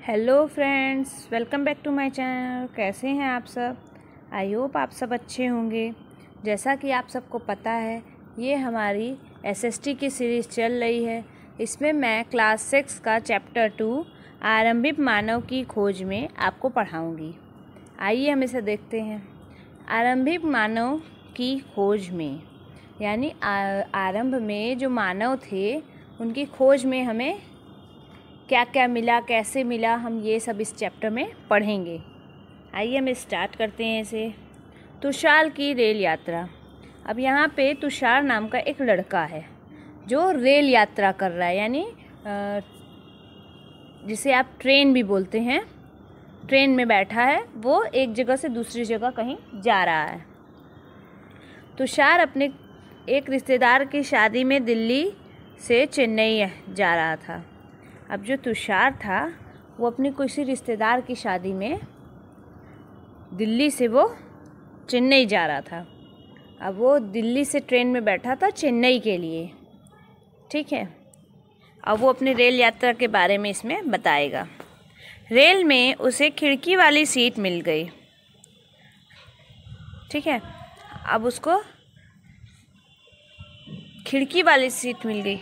Hello friends, welcome back to my channel. कैसे हैं आप सब? आई होप आप सब अच्छे होंगे। जैसा कि आप सबको पता है, ये हमारी एसएसटी की सीरीज़ चल रही है। इसमें मैं क्लास 6 का चैप्टर 2 आरंभिक मानव की खोज में आपको पढ़ाऊंगी। आइए हम इसे देखते हैं। आरंभिक मानव की खोज में यानी आरंभ में जो मानव थे उनकी खोज में हमें क्या क्या मिला, कैसे मिला, हम ये सब इस चैप्टर में पढ़ेंगे। आइए हम स्टार्ट करते हैं इसे। तुषार की रेल यात्रा। अब यहाँ पे तुषार नाम का एक लड़का है जो रेल यात्रा कर रहा है, यानी जिसे आप ट्रेन भी बोलते हैं। ट्रेन में बैठा है, वो एक जगह से दूसरी जगह कहीं जा रहा है। तुषार अपने एक रिश्तेदार की शादी में दिल्ली से चेन्नई जा रहा था। अब जो तुषार था वो अपनी किसी रिश्तेदार की शादी में दिल्ली से वो चेन्नई जा रहा था। अब वो दिल्ली से ट्रेन में बैठा था चेन्नई के लिए, ठीक है। अब वो अपनी रेल यात्रा के बारे में इसमें बताएगा। रेल में उसे खिड़की वाली सीट मिल गई, ठीक है। अब उसको खिड़की वाली सीट मिल गई।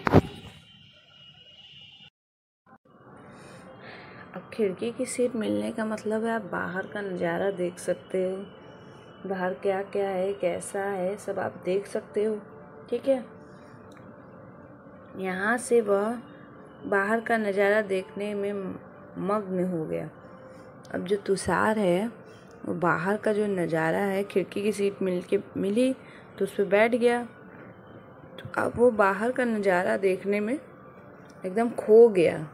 अब खिड़की की सीट मिलने का मतलब है आप बाहर का नज़ारा देख सकते हो। बाहर क्या क्या है, कैसा है, सब आप देख सकते हो, ठीक है। यहाँ से वह बाहर का नज़ारा देखने में मग्न हो गया। अब जो तुषार है वो बाहर का जो नज़ारा है, खिड़की की सीट मिली तो उस पर बैठ गया। तो अब वो बाहर का नज़ारा देखने में एकदम खो गया।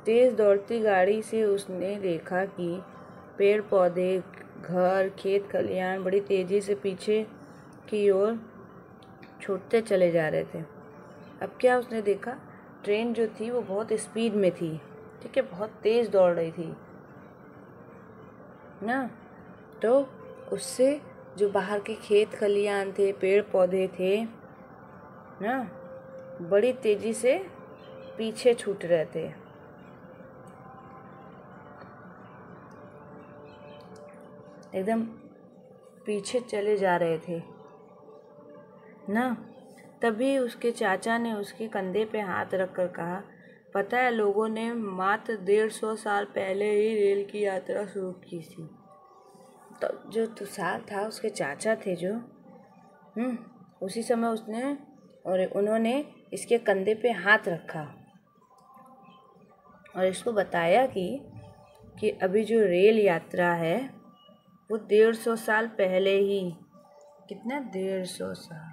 तेज़ दौड़ती गाड़ी से उसने देखा कि पेड़ पौधे, घर, खेत खलियान बड़ी तेज़ी से पीछे की ओर छूटते चले जा रहे थे। अब क्या उसने देखा, ट्रेन जो थी वो बहुत स्पीड में थी, ठीक है, बहुत तेज़ दौड़ रही थी ना। तो उससे जो बाहर के खेत खलियान थे, पेड़ पौधे थे ना, बड़ी तेज़ी से पीछे छूट रहे थे। एकदम पीछे चले जा रहे थे ना। तभी उसके चाचा ने उसके कंधे पे हाथ रखकर कहा, पता है, लोगों ने मात्र 150 साल पहले ही रेल की यात्रा शुरू की थी। तो जो तुषार था, उसके चाचा थे जो, उसी समय उन्होंने इसके कंधे पे हाथ रखा और इसको बताया कि अभी जो रेल यात्रा है वो 150 साल पहले ही, कितना, 150 साल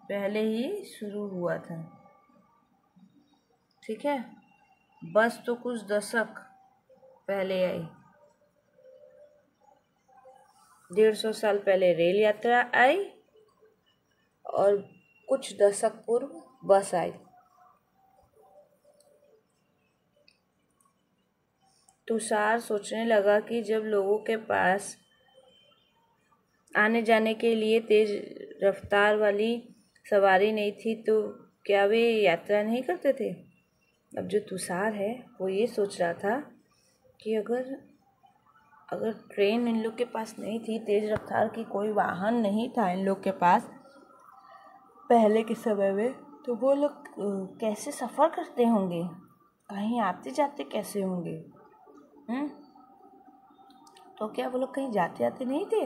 पहले ही शुरू हुआ था, ठीक है। बस तो कुछ दशक पहले आई। 150 साल पहले रेल यात्रा आई और कुछ दशक पूर्व बस आई। तुषार सोचने लगा कि जब लोगों के पास आने जाने के लिए तेज रफ्तार वाली सवारी नहीं थी तो क्या वे यात्रा नहीं करते थे। अब जो तुषार है वो ये सोच रहा था कि अगर ट्रेन इन लोग के पास नहीं थी, तेज रफ्तार की कोई वाहन नहीं था इन लोग के पास पहले के समय में, तो वो लोग कैसे सफ़र करते होंगे, कहीं आते जाते कैसे होंगे। तो क्या वो लोग कहीं जाते आते नहीं थे?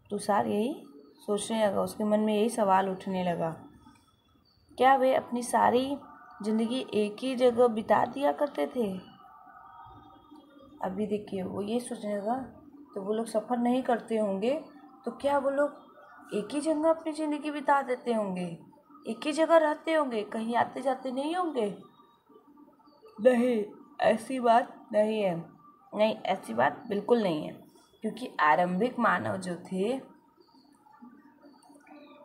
तुषार यही सोचने लगा, उसके मन में यही सवाल उठने लगा। क्या वे अपनी सारी जिंदगी एक ही जगह बिता दिया करते थे? अभी देखिए वो ये सोचने लगा, तो वो लोग सफ़र नहीं करते होंगे तो क्या वो लोग एक ही जगह अपनी ज़िंदगी बिता देते होंगे, एक ही जगह रहते होंगे, कहीं आते जाते नहीं होंगे? नहीं, ऐसी बात नहीं है। नहीं, ऐसी बात बिल्कुल नहीं है, क्योंकि आरंभिक मानव जो थे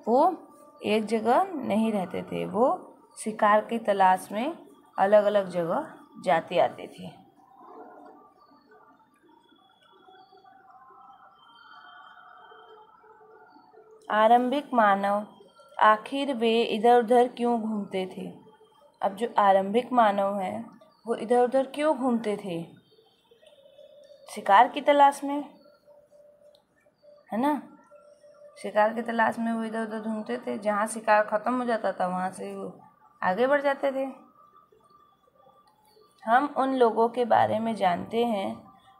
वो एक जगह नहीं रहते थे, वो शिकार की तलाश में अलग अलग जगह जाते आते थे। आरंभिक मानव आखिर वे इधर उधर क्यों घूमते थे? अब जो आरंभिक मानव हैं वो इधर उधर क्यों घूमते थे? शिकार की तलाश में, है ना। शिकार की तलाश में वो इधर उधर घूमते थे। जहाँ शिकार खत्म हो जाता था वहाँ से वो आगे बढ़ जाते थे। हम उन लोगों के बारे में जानते हैं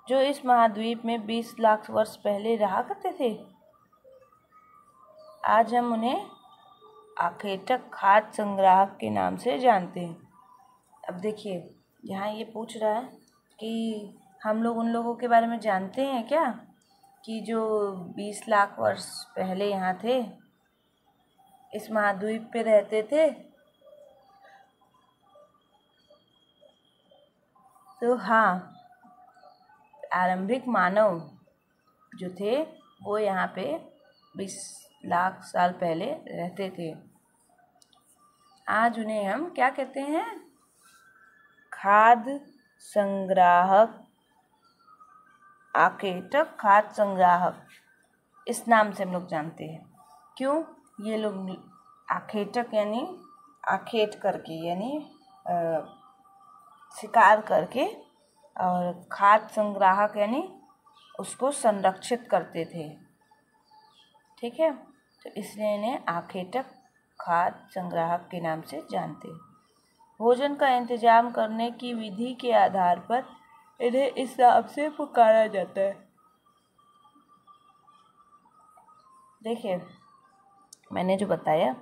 जो इस महाद्वीप में 20 लाख वर्ष पहले रहा करते थे। आज हम उन्हें आखेटक खाद्य संग्राहक के नाम से जानते हैं। अब देखिए, यहाँ ये पूछ रहा है कि हम लोग उन लोगों के बारे में जानते हैं क्या, कि जो 20 लाख वर्ष पहले यहाँ थे, इस महाद्वीप पे रहते थे। तो हाँ, आरंभिक मानव जो थे वो यहाँ पे 20 लाख साल पहले रहते थे। आज उन्हें हम क्या कहते हैं? खाद्य संग्राहक, आखेटक खाद्य संग्राहक, इस नाम से हम लोग जानते हैं। क्यों? ये लोग आखेटक यानी आखेट करके, यानी शिकार करके, और खाद्य संग्राहक यानी उसको संरक्षित करते थे। ठीक है, तो इसलिए इन्हें आखेटक खाद्य संग्राहक के नाम से जानते हैं। भोजन का इंतजाम करने की विधि के आधार पर इन्हें इस नाम से पुकारा जाता है। देखिए, मैंने जो बताया,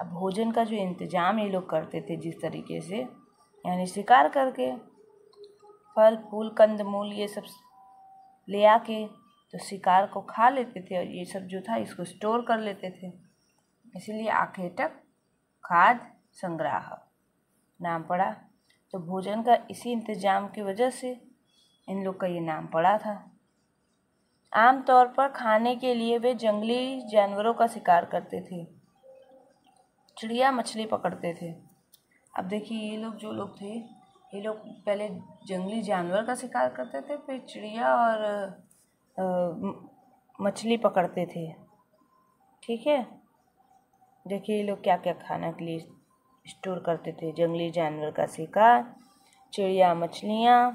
अब भोजन का जो इंतजाम ये लोग करते थे जिस तरीके से, यानी शिकार करके फल फूल कंदमूल ये सब ले आके तो शिकार को खा लेते थे, और ये सब जो था इसको स्टोर कर लेते थे। इसीलिए आखेटक खाद्य संग्राहक नाम पड़ा। तो भोजन का इसी इंतजाम की वजह से इन लोग का ये नाम पड़ा था। आमतौर पर खाने के लिए वे जंगली जानवरों का शिकार करते थे, चिड़िया मछली पकड़ते थे। अब देखिए, ये लोग जो लोग थे, ये लोग पहले जंगली जानवर का शिकार करते थे, फिर चिड़िया और मछली पकड़ते थे। ठीक है, देखिए ये लोग क्या क्या खाने के लिए स्टोर करते थे। जंगली जानवर का शिकार, चिड़िया मछलियाँ,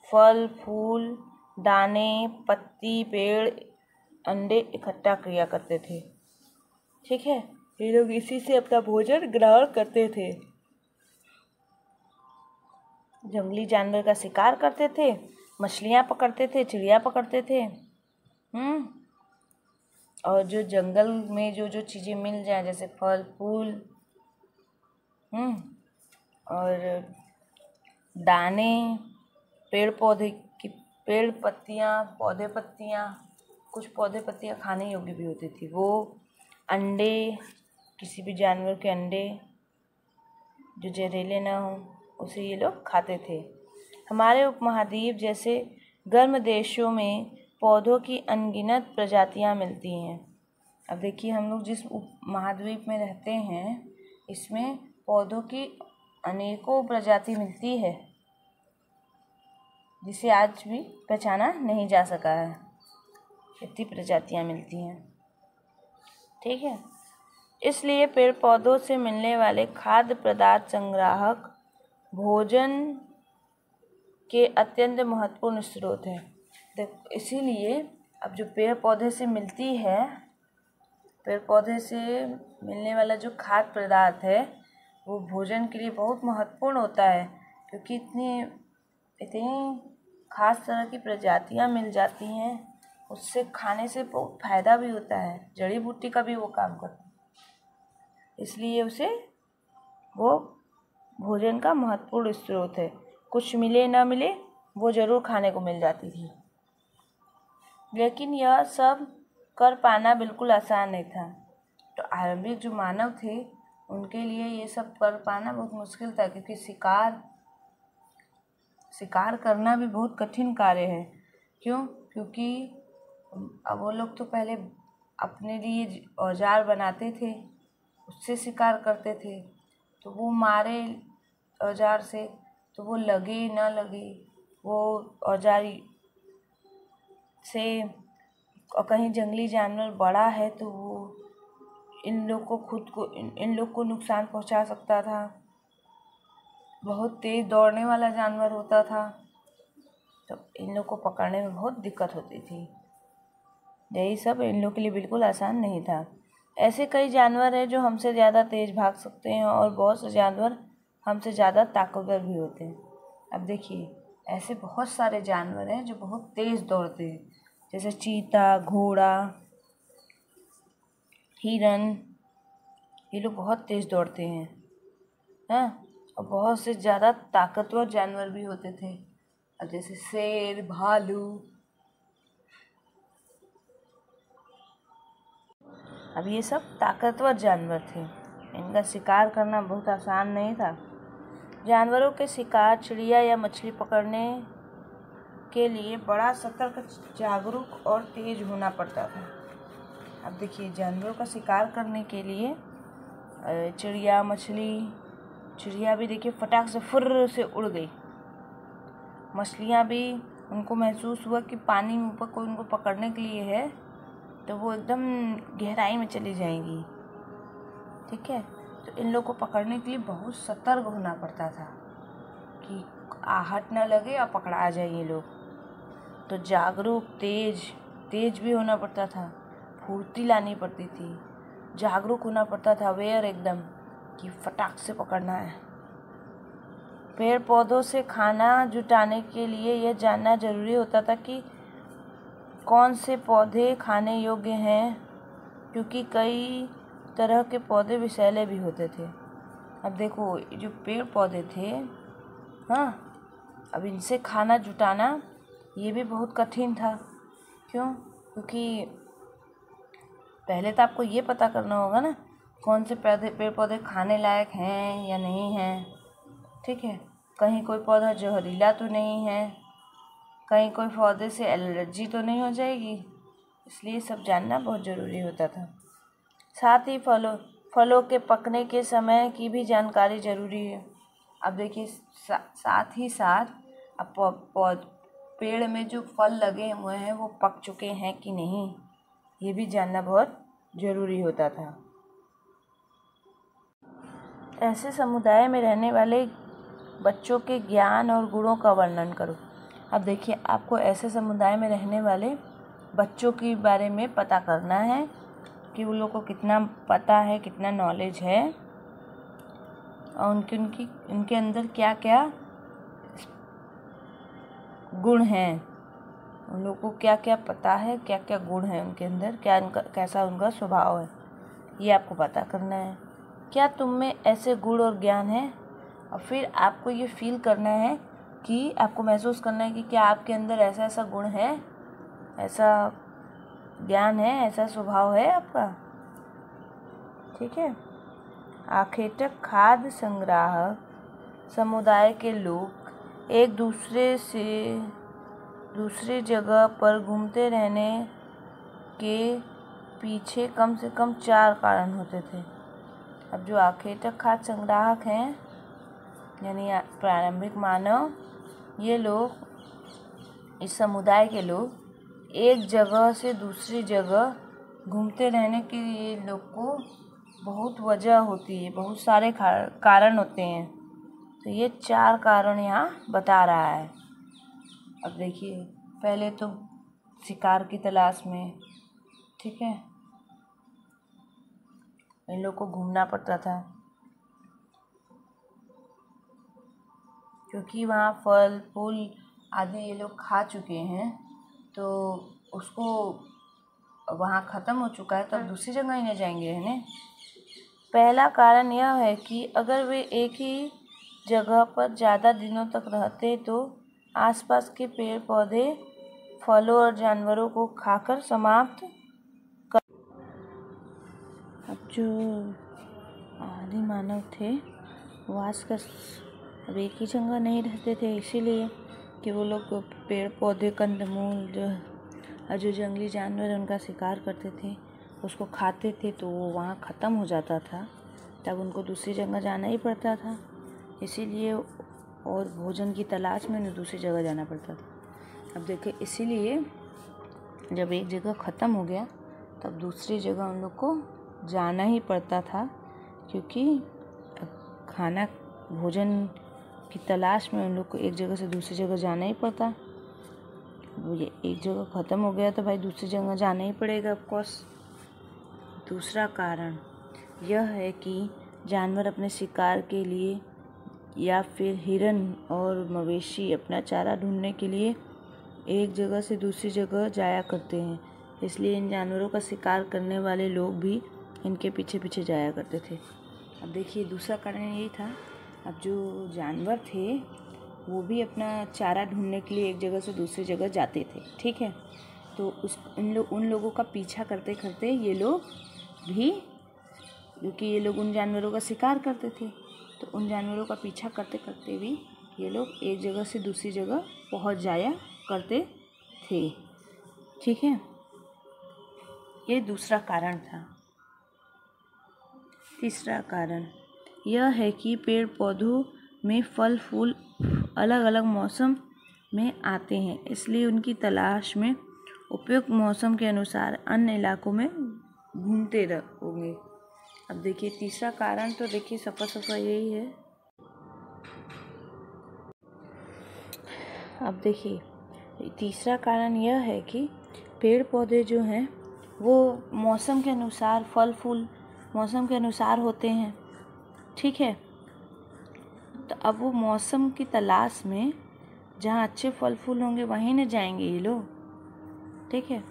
फल फूल, दाने, पत्ती, पेड़, अंडे इकट्ठा किया करते थे। ठीक है, ये लोग इसी से अपना भोजन ग्रहण करते थे। जंगली जानवर का शिकार करते थे, मछलियाँ पकड़ते थे, चिड़िया पकड़ते थे। और जो जंगल में जो जो चीज़ें मिल जाए, जैसे फल फूल, और दाने, पेड़ पौधे की पेड़ पत्तियाँ, पौधे पत्तियाँ, कुछ पौधे पत्तियाँ खाने योग्य भी होती थी वो, अंडे, किसी भी जानवर के अंडे जो जहरीले ना हो उसे ये लोग खाते थे। हमारे उपमहाद्वीप जैसे गर्म देशों में पौधों की अनगिनत प्रजातियां मिलती हैं। अब देखिए, हम लोग जिस उपमहाद्वीप में रहते हैं इसमें पौधों की अनेकों प्रजाति मिलती है, जिसे आज भी पहचाना नहीं जा सका है। इतनी प्रजातियां मिलती हैं। ठीक है, इसलिए पेड़ पौधों से मिलने वाले खाद्य पदार्थ संग्राहक भोजन के अत्यंत महत्वपूर्ण स्रोत हैं। इसीलिए अब जो पेड़ पौधे से मिलती है, पेड़ पौधे से मिलने वाला जो खाद्य पदार्थ है वो भोजन के लिए बहुत महत्वपूर्ण होता है, क्योंकि इतनी खास तरह की प्रजातियां मिल जाती हैं, उससे खाने से बहुत फायदा भी होता है। जड़ी बूटी का भी वो काम करता है, इसलिए उसे वो भोजन का महत्वपूर्ण स्रोत है। कुछ मिले ना मिले वो ज़रूर खाने को मिल जाती थी। लेकिन यह सब कर पाना बिल्कुल आसान नहीं था। तो आरंभिक जो मानव थे उनके लिए ये सब कर पाना बहुत मुश्किल था, क्योंकि शिकार करना भी बहुत कठिन कार्य है। क्यों? क्योंकि अब वो लोग तो पहले अपने लिए औजार बनाते थे, उससे शिकार करते थे। तो वो मारे औजार से, तो वो लगे ना लगे वो औजार से, और कहीं जंगली जानवर बड़ा है तो वो इन लोग को नुकसान पहुंचा सकता था। बहुत तेज़ दौड़ने वाला जानवर होता था, तो इन लोग को पकड़ने में बहुत दिक्कत होती थी। यही सब इन लोग के लिए बिल्कुल आसान नहीं था। ऐसे कई जानवर हैं जो हमसे ज़्यादा तेज़ भाग सकते हैं और बहुत से जानवर हमसे ज़्यादा ताकतवर भी होते हैं। अब देखिए, ऐसे बहुत सारे जानवर हैं जो बहुत तेज़ दौड़ते हैं, जैसे चीता, घोड़ा, हिरन। ये लोग बहुत तेज़ दौड़ते हैं, हाँ। और बहुत से ज़्यादा ताकतवर जानवर भी होते थे, अब जैसे शेर, भालू। अब ये सब ताकतवर जानवर थे। इनका शिकार करना बहुत आसान नहीं था। जानवरों के शिकार, चिड़िया या मछली पकड़ने के लिए बड़ा सतर्क, जागरूक और तेज होना पड़ता था। अब देखिए, जानवरों का शिकार करने के लिए चिड़िया, मछली, चिड़िया भी देखिए फटाक से फुर्र से उड़ गई। मछलियाँ भी, उनको महसूस हुआ कि पानी में ऊपर कोई उनको पकड़ने के लिए है, तो वो एकदम गहराई में चली जाएंगी। ठीक है, तो इन लोग को पकड़ने के लिए बहुत सतर्क होना पड़ता था कि आहट न लगे और पकड़ा जाए ये लोग। तो जागरूक, तेज भी होना पड़ता था, फुर्ती लानी पड़ती थी, जागरूक होना पड़ता था, अवेयर एकदम कि फटाक से पकड़ना है। पेड़ पौधों से खाना जुटाने के लिए यह जानना जरूरी होता था कि कौन से पौधे खाने योग्य हैं, क्योंकि कई तरह के पौधे विषैले भी होते थे। अब देखो, जो पेड़ पौधे थे, हाँ, अब इनसे खाना जुटाना ये भी बहुत कठिन था। क्यों? क्योंकि पहले तो आपको ये पता करना होगा ना, कौन से पेड़ पौधे खाने लायक हैं या नहीं हैं। ठीक है, कहीं कोई पौधा जहरीला तो नहीं है, कहीं कोई पौधे से एलर्जी तो नहीं हो जाएगी, इसलिए सब जानना बहुत ज़रूरी होता था। साथ ही फलों के पकने के समय की भी जानकारी ज़रूरी है। अब देखिए, साथ ही साथ अब पेड़ में जो फल लगे हुए हैं वो पक चुके हैं कि नहीं, ये भी जानना बहुत ज़रूरी होता था। ऐसे समुदाय में रहने वाले बच्चों के ज्ञान और गुणों का वर्णन करो। अब देखिए, आपको ऐसे समुदाय में रहने वाले बच्चों के बारे में पता करना है कि उन लोगों को कितना पता है, कितना नॉलेज है, और उनके अंदर क्या क्या गुण हैं, उन लोगों को क्या क्या पता है, क्या क्या गुण है उनके अंदर, कैसा उनका स्वभाव है, ये आपको पता करना है। क्या तुम में ऐसे गुण और ज्ञान है? और फिर आपको ये फील करना है कि आपको महसूस करना है कि क्या आपके अंदर ऐसा ऐसा गुण है, ऐसा ज्ञान है, ऐसा स्वभाव है आपका। ठीक है। आखेटक खाद्य संग्राहक समुदाय के लोग एक दूसरे से दूसरी जगह पर घूमते रहने के पीछे कम से कम 4 कारण होते थे। अब जो आखेटक खाद्य संग्राहक हैं, यानी प्रारंभिक मानव, ये लोग, इस समुदाय के लोग एक जगह से दूसरी जगह घूमते रहने के लिए लोग को बहुत वजह होती है, बहुत सारे कारण होते हैं। तो ये 4 कारण यहाँ बता रहा है। अब देखिए, पहले तो शिकार की तलाश में, ठीक है, इन लोग को घूमना पड़ता था, क्योंकि वहाँ फल फूल आदि ये लोग खा चुके हैं, तो उसको वहाँ ख़त्म हो चुका है, तो अब दूसरी जगह ही नहीं जाएंगे, है ना। पहला कारण यह है कि अगर वे एक ही जगह पर ज़्यादा दिनों तक रहते तो आसपास के पेड़ पौधे, फलों और जानवरों को खाकर समाप्त कर। अब जो आदि मानव थे वो आजकल अब एक ही जगह नहीं रहते थे, इसीलिए कि वो लोग पेड़ पौधे, कंदमूल जो जंगली जानवर उनका शिकार करते थे, उसको खाते थे, तो वो वहाँ ख़त्म हो जाता था, तब उनको दूसरी जगह जाना ही पड़ता था। इसीलिए और भोजन की तलाश में उन्हें दूसरी जगह जाना पड़ता था। अब देखिए, इसीलिए जब एक जगह ख़त्म हो गया तब दूसरी जगह उन लोग को जाना ही पड़ता था, क्योंकि खाना, भोजन की तलाश में उन लोग को एक जगह से दूसरी जगह जाना ही पड़ता। वो ये एक जगह ख़त्म हो गया तो भाई दूसरी जगह जाना ही पड़ेगा ऑफ कोर्स। दूसरा कारण यह है कि जानवर अपने शिकार के लिए या फिर हिरन और मवेशी अपना चारा ढूंढने के लिए एक जगह से दूसरी जगह जाया करते हैं, इसलिए इन जानवरों का शिकार करने वाले लोग भी इनके पीछे पीछे जाया करते थे। अब देखिए दूसरा कारण यही था, अब जो जानवर थे वो भी अपना चारा ढूंढने के लिए एक जगह से दूसरी जगह जाते थे, ठीक है। तो उन लोगों का पीछा करते करते ये लोग भी, क्योंकि ये लोग उन जानवरों का शिकार करते थे, तो उन जानवरों का पीछा करते करते भी ये लोग एक जगह से दूसरी जगह पहुंच जाया करते थे, ठीक है। ये दूसरा कारण था। तीसरा कारण यह है कि पेड़ पौधों में फल फूल अलग अलग मौसम में आते हैं, इसलिए उनकी तलाश में उपयुक्त मौसम के अनुसार अन्य इलाकों में घूमते रहोगे। अब देखिए तीसरा कारण तो देखिए सफा यही है। अब देखिए तीसरा कारण यह है कि पेड़ पौधे जो हैं वो मौसम के अनुसार, फल फूल मौसम के अनुसार होते हैं, ठीक है। तो अब वो मौसम की तलाश में जहाँ अच्छे फल फूल होंगे वहीं न जाएंगे ये लोग, ठीक है।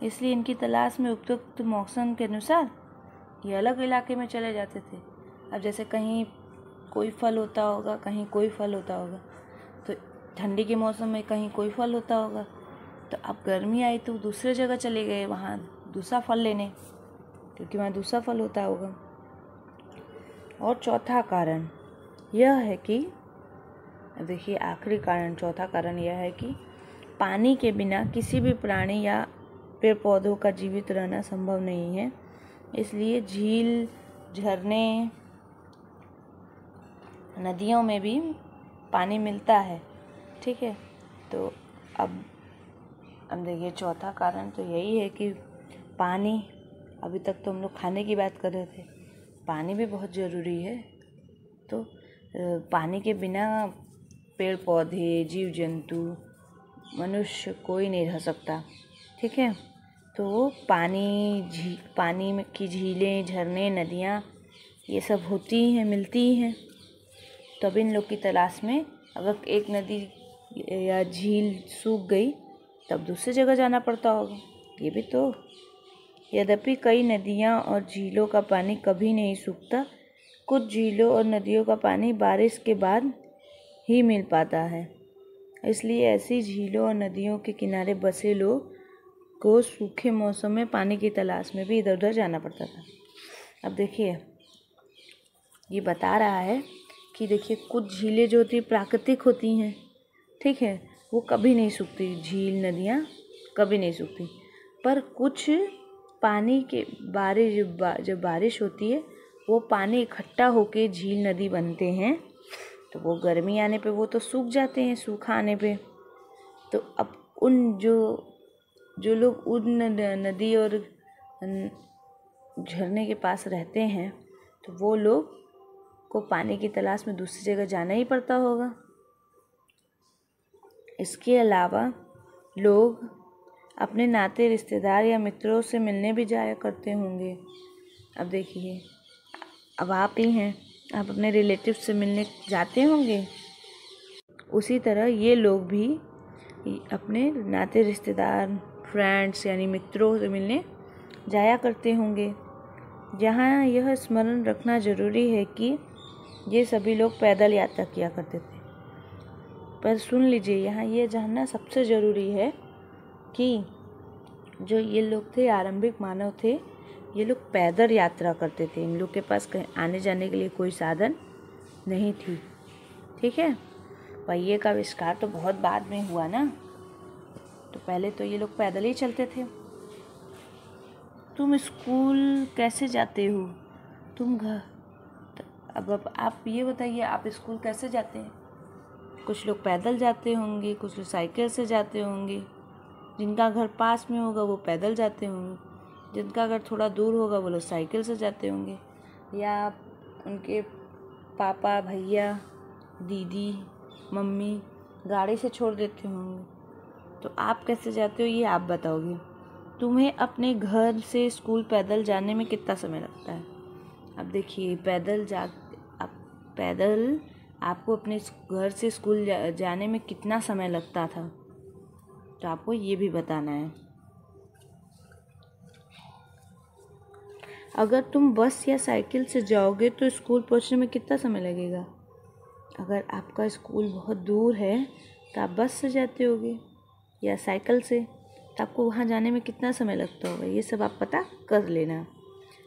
इसलिए इनकी तलाश में उपयुक्त मौसम के अनुसार ये अलग इलाके में चले जाते थे। अब जैसे कहीं कोई फल होता होगा, कहीं कोई फल होता होगा, तो ठंडी के मौसम में कहीं कोई फल होता होगा, तो अब गर्मी आई तो दूसरे जगह चले गए वहाँ दूसरा फल लेने, क्योंकि वहाँ दूसरा फल होता होगा। और चौथा कारण यह है कि देखिए आखिरी कारण, चौथा कारण यह है कि पानी के बिना किसी भी प्राणी या पेड़ पौधों का जीवित रहना संभव नहीं है, इसलिए झील, झरने, नदियों में भी पानी मिलता है, ठीक है। तो अब देखिए चौथा कारण तो यही है कि पानी, अभी तक तो हम लोग खाने की बात कर रहे थे, पानी भी बहुत ज़रूरी है। तो पानी के बिना पेड़ पौधे, जीव जंतु, मनुष्य कोई नहीं रह सकता, ठीक है। तो पानी में की झीलें, झरने, नदियाँ ये सब होती हैं, मिलती हैं, तब इन लोग की तलाश में अगर एक नदी या झील सूख गई तब दूसरी जगह जाना पड़ता होगा, ये भी तो। यद्यपि कई नदियाँ और झीलों का पानी कभी नहीं सूखता, कुछ झीलों और नदियों का पानी बारिश के बाद ही मिल पाता है, इसलिए ऐसी झीलों और नदियों के किनारे बसे लोग को सूखे मौसम में पानी की तलाश में भी इधर उधर जाना पड़ता था। अब देखिए ये बता रहा है कि देखिए कुछ झीलें जो होती प्राकृतिक होती हैं, ठीक है, वो कभी नहीं सूखती, झील नदियाँ कभी नहीं सूखती, पर कुछ पानी के जब बारिश होती है वो पानी इकट्ठा होके झील नदी बनते हैं, तो वो गर्मी आने पे वो तो सूख जाते हैं, सूखा आने पे। तो अब उन जो लोग उन नदी और झरने के पास रहते हैं, तो वो लोग को पानी की तलाश में दूसरी जगह जाना ही पड़ता होगा। इसके अलावा लोग अपने नाते रिश्तेदार या मित्रों से मिलने भी जाया करते होंगे। अब देखिए अब आप ही हैं, आप अपने रिलेटिव से मिलने जाते होंगे, उसी तरह ये लोग भी अपने नाते रिश्तेदार, फ्रेंड्स यानी मित्रों से मिलने जाया करते होंगे। यहाँ यह स्मरण रखना ज़रूरी है कि ये सभी लोग पैदल यात्रा किया करते थे। पर सुन लीजिए, यहाँ ये जानना सबसे ज़रूरी है कि जो ये लोग थे, आरंभिक मानव थे, ये लोग पैदल यात्रा करते थे। इन लोग के पास कहीं आने जाने के लिए कोई साधन नहीं थी, ठीक है। पहिए का आविष्कार तो बहुत बाद में हुआ ना, तो पहले तो ये लोग पैदल ही चलते थे। तुम स्कूल कैसे जाते हो? तुम घर, अब आप ये बताइए, आप स्कूल कैसे जाते हैं? कुछ लोग पैदल जाते होंगे, कुछ लोग साइकिल से जाते होंगे, जिनका घर पास में होगा वो पैदल जाते होंगे, जिनका घर थोड़ा दूर होगा वो लोग साइकिल से जाते होंगे, या उनके पापा, भैया दीदी, मम्मी गाड़ी से छोड़ देते होंगे, तो आप कैसे जाते हो ये आप बताओगे। तुम्हें अपने घर से स्कूल पैदल जाने में कितना समय लगता है? अब देखिए, पैदल आपको अपने घर से स्कूल जाने में कितना समय लगता था, तो आपको ये भी बताना है। अगर तुम बस या साइकिल से जाओगे तो स्कूल पहुंचने में कितना समय लगेगा? अगर आपका स्कूल बहुत दूर है तो आप बस से जाते होगे या साइकिल से, तो आपको वहाँ जाने में कितना समय लगता होगा, ये सब आप पता कर लेना।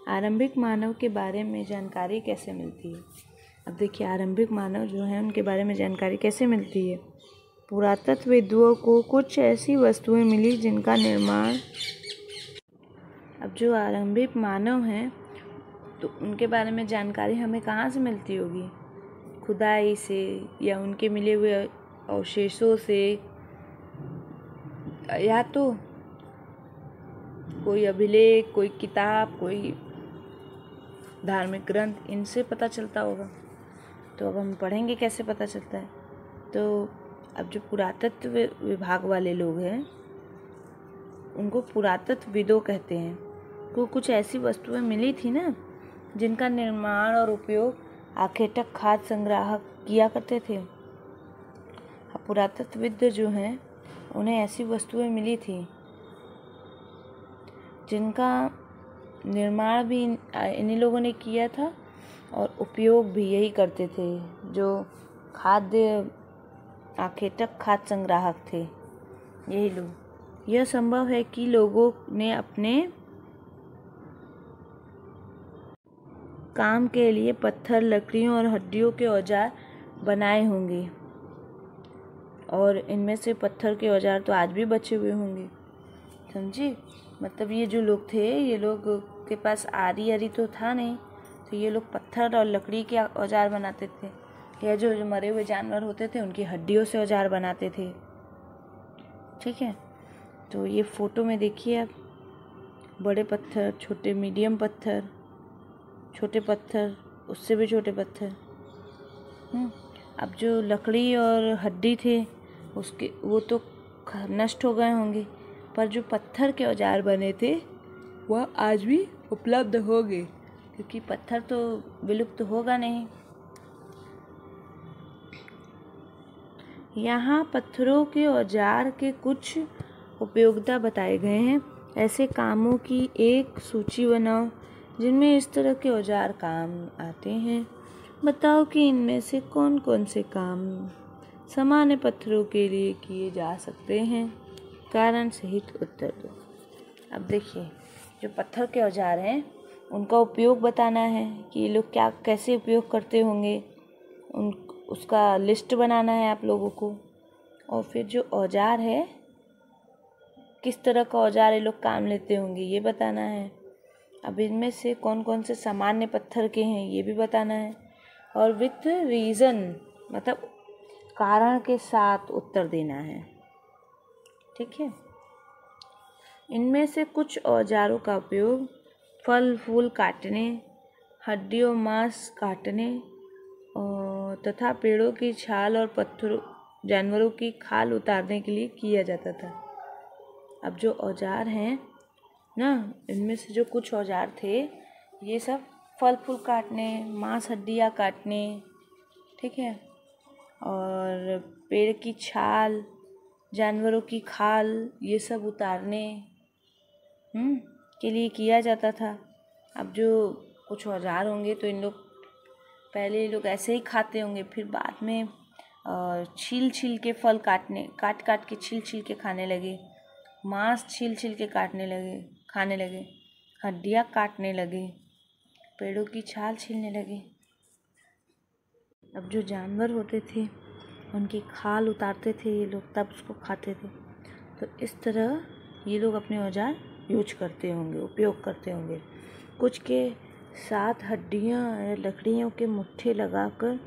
आरंभिक मानव के बारे में जानकारी कैसे मिलती है? अब देखिए, आरंभिक मानव जो है उनके बारे में जानकारी कैसे मिलती है? पुरातत्वविदों को कुछ ऐसी वस्तुएं मिली जिनका निर्माण, अब जो आरंभिक मानव हैं तो उनके बारे में जानकारी हमें कहाँ से मिलती होगी? खुदाई से या उनके मिले हुए अवशेषों से, या तो कोई अभिलेख, कोई किताब, कोई धार्मिक ग्रंथ, इनसे पता चलता होगा। तो अब हम पढ़ेंगे कैसे पता चलता है। तो अब जो पुरातत्व विभाग वाले लोग हैं उनको पुरातत्वविदों कहते हैं। तो कुछ ऐसी वस्तुएं मिली थी ना जिनका निर्माण और उपयोग आखेटक खाद्य संग्राहक किया करते थे। पुरातत्वविद जो हैं उन्हें ऐसी वस्तुएं मिली थी जिनका निर्माण भी इन्हीं लोगों ने किया था और उपयोग भी यही करते थे, जो आखेटक खाद्य संग्राहक थे यही लोग। यह संभव है कि लोगों ने अपने काम के लिए पत्थर, लकड़ियों और हड्डियों के औजार बनाए होंगे, और इनमें से पत्थर के औजार तो आज भी बचे हुए होंगे। समझी? मतलब ये जो लोग थे, ये लोग के पास आरी तो था नहीं, तो ये लोग पत्थर और लकड़ी के औजार बनाते थे, या जो मरे हुए जानवर होते थे उनकी हड्डियों से औजार बनाते थे। ठीक है, तो ये फोटो में देखिए आप, बड़े पत्थर, छोटे मीडियम पत्थर, छोटे पत्थर, उससे भी छोटे पत्थर। अब जो लकड़ी और हड्डी थे उसके वो तो नष्ट हो गए होंगे, पर जो पत्थर के औजार बने थे वह आज भी उपलब्ध होंगे, क्योंकि पत्थर तो विलुप्त होगा नहीं। यहाँ पत्थरों के औजार के कुछ उपयोगिता बताए गए हैं। ऐसे कामों की एक सूची बनाओ जिनमें इस तरह के औजार काम आते हैं। बताओ कि इनमें से कौन कौन से काम सामान्य पत्थरों के लिए किए जा सकते हैं। कारण सहित उत्तर दो। अब देखिए, जो पत्थर के औजार हैं उनका उपयोग बताना है कि ये लोग क्या कैसे उपयोग करते होंगे, उसका लिस्ट बनाना है आप लोगों को। और फिर जो औजार है, किस तरह का औजार ये लोग काम लेते होंगे ये बताना है। अब इनमें से कौन कौन से सामान्य पत्थर के हैं ये भी बताना है, और विथ रीज़न मतलब कारण के साथ उत्तर देना है। ठीक है, इनमें से कुछ औजारों का उपयोग फल फूल काटने, हड्डियों मांस काटने और तथा पेड़ों की छाल और पत्थरों जानवरों की खाल उतारने के लिए किया जाता था। अब जो औजार हैं ना, इनमें से जो कुछ औजार थे ये सब फल फूल काटने, मांस हड्डियाँ काटने, ठीक है, और पेड़ की छाल, जानवरों की खाल, ये सब उतारने के लिए किया जाता था। अब जो कुछ औजार होंगे तो इन लोग पहले लोग ऐसे ही खाते होंगे, फिर बाद में छील के फल काट के छील के खाने लगे, मांस छील के खाने लगे, हड्डियाँ काटने लगे, पेड़ों की छाल छीलने लगे। अब जो जानवर होते थे उनकी खाल उतारते थे ये लोग, तब उसको खाते थे। तो इस तरह ये लोग अपने औजार यूज करते होंगे, उपयोग करते होंगे। कुछ के साथ हड्डियाँ या लकड़ियों के मुट्ठे लगाकर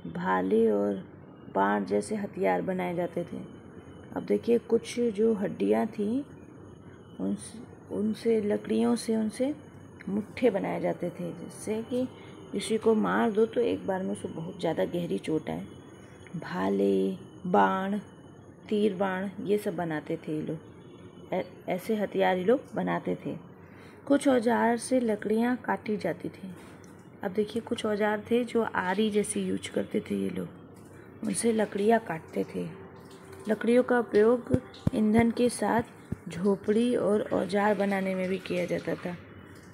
भाले और बाण जैसे हथियार बनाए जाते थे। अब देखिए, कुछ जो हड्डियाँ थी उनसे लकड़ियों से उनसे मुट्ठे बनाए जाते थे, जिससे कि किसी को मार दो तो एक बार में उसको बहुत ज़्यादा गहरी चोट आए। भाले, बाण, तीर बाण ये सब बनाते थे ये लोग। ऐसे हथियार ये लोग बनाते थे। कुछ औजार से लकड़ियाँ काटी जाती थी। अब देखिए कुछ औजार थे जो आरी जैसी यूज करते थे ये लोग, उनसे लकड़ियाँ काटते थे। लकड़ियों का उपयोग ईंधन के साथ झोपड़ी और औजार बनाने में भी किया जाता था।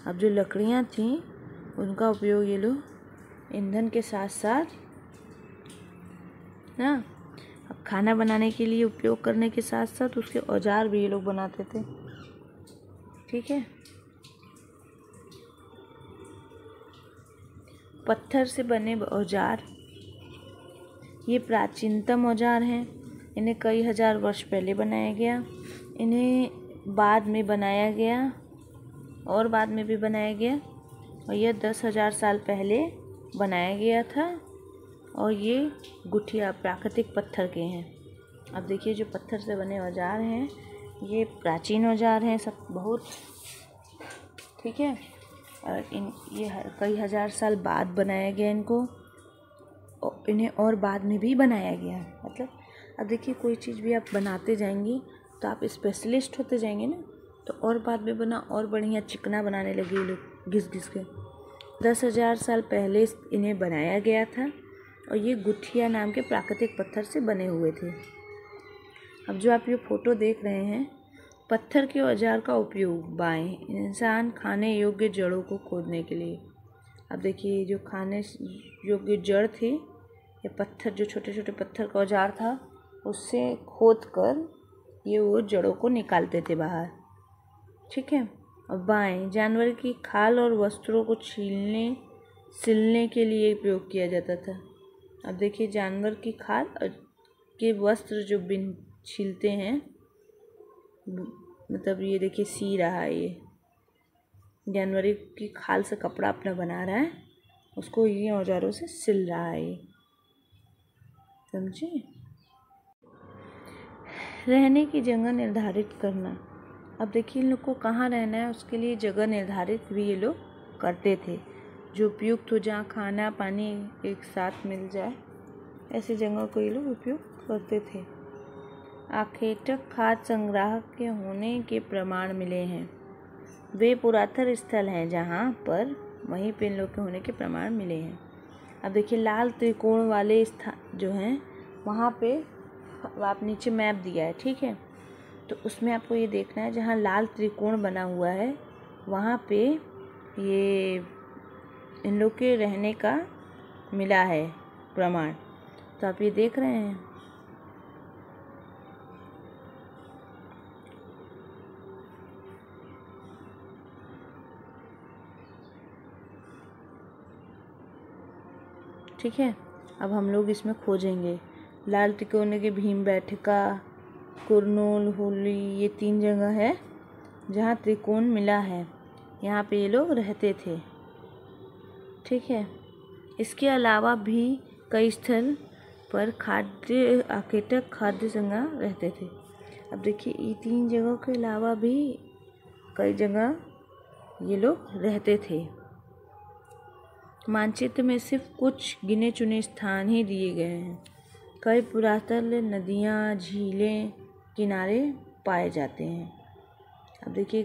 अब जो लकड़ियाँ थीं उनका उपयोग ये लोग ईंधन के साथ साथ ना अब खाना बनाने के लिए उपयोग करने के साथ साथ उसके औजार भी ये लोग बनाते थे। ठीक है। पत्थर से बने औजार ये प्राचीनतम औजार हैं। इन्हें कई हजार वर्ष पहले बनाया गया। इन्हें बाद में बनाया गया और बाद में भी बनाया गया और यह 10,000 साल पहले बनाया गया था। और ये गुठिया प्राकृतिक पत्थर के हैं। अब देखिए जो पत्थर से बने औजार हैं ये प्राचीन औजार हैं सब बहुत। ठीक है। और ये कई हजार साल बाद बनाया गया इनको, और इन्हें और बाद में भी बनाया गया। मतलब अब देखिए कोई चीज़ भी आप बनाते जाएंगे तो आप स्पेशलिस्ट होते जाएंगे ना, तो और बाद में बना और बढ़िया चिकना बनाने लगे ये लोग घिस घिस के। 10,000 साल पहले इन्हें बनाया गया था और ये गुठिया नाम के प्राकृतिक पत्थर से बने हुए थे। अब जो आप ये फोटो देख रहे हैं, पत्थर के औजार का उपयोग बाएं इंसान खाने योग्य जड़ों को खोदने के लिए। अब देखिए जो खाने योग्य जड़ थी, ये पत्थर जो छोटे छोटे पत्थर का औजार था उससे खोद कर ये वो जड़ों को निकालते थे बाहर। ठीक है। और बाएं जानवर की खाल और वस्त्रों को सिलने के लिए उपयोग किया जाता था। अब देखिए जानवर की खाल के वस्त्र जो छिलते हैं, मतलब ये देखिए सी रहा है, ये जानवर की खाल से कपड़ा अपना बना रहा है, उसको ये औजारों से सिल रहा है ये। समझे। रहने की जगह निर्धारित करना। अब देखिए इन लोग को कहाँ रहना है उसके लिए जगह निर्धारित भी ये लोग करते थे, जो उपयुक्त हो, जहाँ खाना पानी एक साथ मिल जाए, ऐसी जगह को ये लोग उपयोग करते थे। आखेटक खाद्य संग्राहक के होने के प्रमाण मिले हैं। वे पुरातन स्थल हैं जहाँ पर वहीं पे इन लोग के होने के प्रमाण मिले हैं। अब देखिए लाल त्रिकोण वाले स्थान जो हैं वहाँ पे आप नीचे मैप दिया है। ठीक है। तो उसमें आपको ये देखना है जहाँ लाल त्रिकोण बना हुआ है वहाँ पे ये इन लोग के रहने का मिला है प्रमाण। तो आप ये देख रहे हैं। ठीक है। अब हम लोग इसमें खोजेंगे लाल त्रिकोण के भीमबेटका, कुरनूल, हुली, ये 3 जगह है जहाँ त्रिकोण मिला है। यहाँ पे ये लोग रहते थे। ठीक है। इसके अलावा भी कई स्थल पर आखेटक खाद्य संग्रह रहते थे। अब देखिए ये 3 जगहों के अलावा भी कई जगह ये लोग रहते थे। मानचित्र में सिर्फ कुछ गिने चुने स्थान ही दिए गए हैं। कई पुरातन नदियाँ, झीलें किनारे पाए जाते हैं। अब देखिए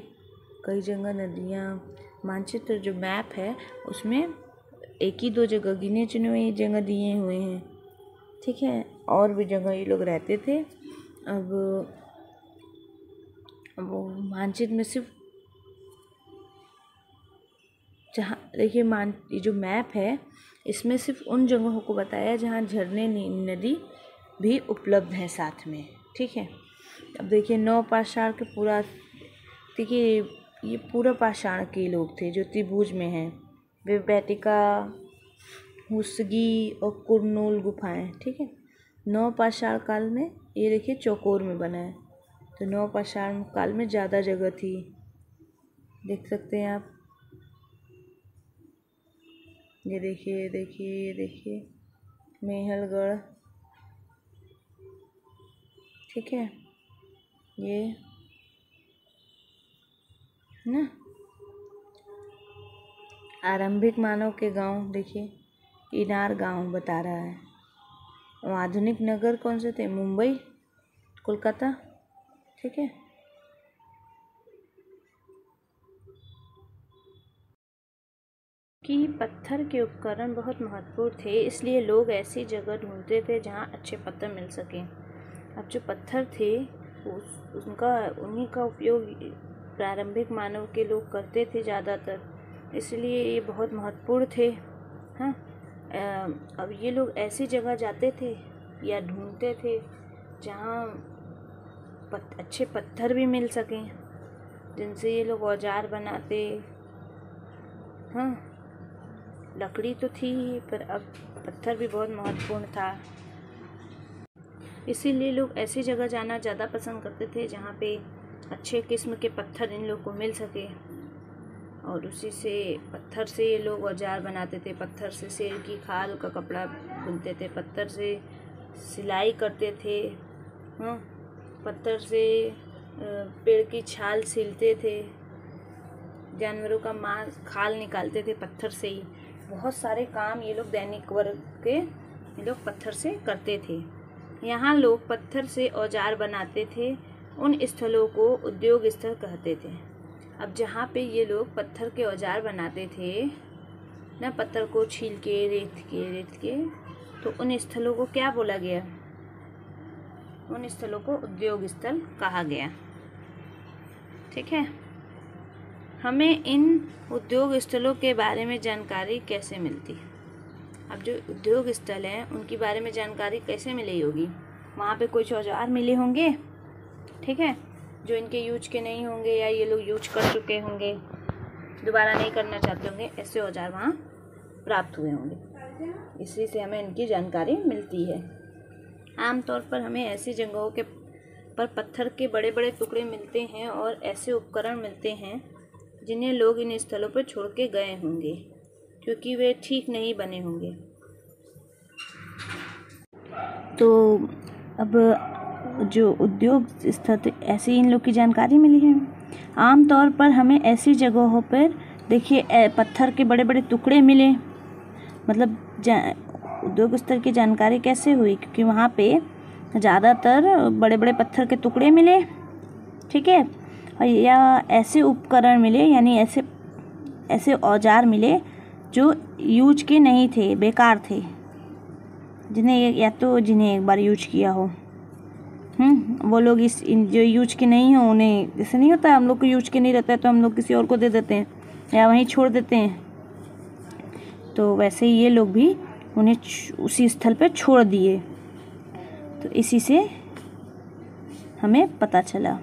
कई जगह नदियाँ, मानचित्र जो मैप है उसमें 1 ही 2 जगह गिने चुने हुए जगह दिए हुए हैं। ठीक है। और भी जगह ये लोग रहते थे। अब वो मानचित्र में सिर्फ जहाँ देखिए ये जो मैप है इसमें सिर्फ उन जगहों को बताया जहाँ झरने नदी भी उपलब्ध है साथ में। ठीक है। अब देखिए नवपाषाण के देखिए ये पूरा पाषाण के लोग थे जो त्रिभुज में हैं। वे बेटिका, हुस्गी और कुरनूल गुफाएं। ठीक है। नवपाषाण काल में ये देखिए चौकोर में बना है, तो नवपाषाण काल में ज़्यादा जगह थी। देख सकते हैं आप। ये देखिए मेहलगढ़। ठीक है। ये ना आरंभिक मानव के गांव, देखिए इनार गांव बता रहा है। आधुनिक नगर कौन से थे? मुंबई, कोलकाता, ठीक है। कि पत्थर के उपकरण बहुत महत्वपूर्ण थे, इसलिए लोग ऐसी जगह ढूंढते थे जहां अच्छे पत्थर मिल सकें। अब जो पत्थर थे उन्हीं का उपयोग प्रारंभिक मानव के लोग करते थे ज़्यादातर, इसलिए ये बहुत महत्वपूर्ण थे। हाँ, अब ये लोग ऐसी जगह जाते थे या ढूंढते थे जहाँ अच्छे पत्थर भी मिल सकें, जिनसे ये लोग औजार बनाते। हाँ, लकड़ी तो थी ही, पर अब पत्थर भी बहुत महत्वपूर्ण था, इसीलिए लोग ऐसी जगह जाना ज़्यादा पसंद करते थे जहाँ पे अच्छे किस्म के पत्थर इन लोग को मिल सके, और उसी से पत्थर से ये लोग औजार बनाते थे। पत्थर से शेर की खाल का कपड़ा बुनते थे, पत्थर से सिलाई करते थे। हाँ, पत्थर से पेड़ की छाल सीलते थे, जानवरों का मांस खाल निकालते थे पत्थर से ही। बहुत सारे काम ये लोग दैनिक वर्ग के ये लोग पत्थर से करते थे। यहाँ लोग पत्थर से औजार बनाते थे। उन स्थलों को उद्योग स्थल कहते थे। अब जहाँ पे ये लोग पत्थर के औजार बनाते थे ना, पत्थर को छील के रेत के, तो उन स्थलों को क्या बोला गया? उन स्थलों को उद्योग स्थल कहा गया, ठीक है। हमें इन उद्योग स्थलों के बारे में जानकारी कैसे मिलती? अब जो उद्योग स्थल हैं उनके बारे में जानकारी कैसे मिली होगी? वहाँ पे कुछ औजार मिले होंगे, ठीक है, जो इनके यूज के नहीं होंगे या ये लोग यूज कर चुके होंगे, दोबारा नहीं करना चाहते होंगे, ऐसे औजार वहाँ प्राप्त हुए होंगे, इसी से हमें इनकी जानकारी मिलती है। आमतौर पर हमें ऐसी जगहों के पर पत्थर के बड़े बड़े टुकड़े मिलते हैं और ऐसे उपकरण मिलते हैं जिन्हें लोग इन स्थलों पर छोड़ के गए होंगे, क्योंकि वे ठीक नहीं बने होंगे। तो अब जो उद्योग स्थल ऐसे इन लोग की जानकारी मिली है। आमतौर पर हमें ऐसी जगहों पर देखिए पत्थर के बड़े बड़े टुकड़े मिले, मतलब उद्योग स्थल की जानकारी कैसे हुई? क्योंकि वहाँ पे ज़्यादातर बड़े बड़े पत्थर के टुकड़े मिले, ठीक है, या ऐसे उपकरण मिले, यानी ऐसे औजार मिले जो यूज के नहीं थे, बेकार थे, जिन्हें एक बार यूज किया हो। वो लोग जो यूज के नहीं हो, उन्हें जैसे नहीं होता हम लोग को यूज के नहीं रहता है तो हम लोग किसी और को दे देते हैं या वहीं छोड़ देते हैं, तो वैसे ही ये लोग भी उन्हें उसी स्थल पर छोड़ दिए, तो इसी से हमें पता चला।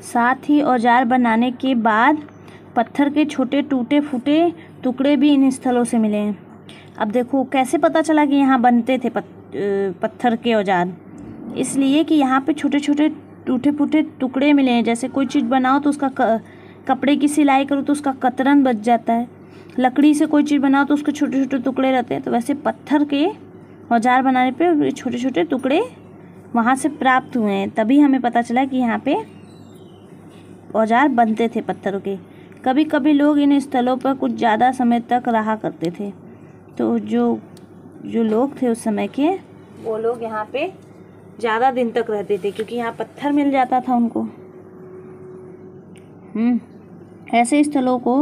साथ ही औजार बनाने के बाद पत्थर के छोटे टूटे फूटे टुकड़े भी इन स्थलों से मिले हैं। अब देखो कैसे पता चला कि यहाँ बनते थे पत्थर के औजार? इसलिए कि यहाँ पे छोटे छोटे टूटे फूटे टुकड़े मिले हैं। जैसे कोई चीज़ बनाओ तो उसका कपड़े की सिलाई करो तो उसका कतरन बच जाता है, लकड़ी से कोई चीज़ बनाओ तो उसके छोटे छोटे टुकड़े रहते हैं, तो वैसे पत्थर के औजार बनाने पे छोटे छोटे टुकड़े वहाँ से प्राप्त हुए हैं, तभी हमें पता चला कि यहाँ पे औजार बनते थे पत्थरों के। कभी कभी लोग इन स्थलों पर कुछ ज़्यादा समय तक रहा करते थे, तो जो लोग थे उस समय के, वो लोग यहाँ पे ज़्यादा दिन तक रहते थे क्योंकि यहाँ पत्थर मिल जाता था उनको। ऐसे स्थलों को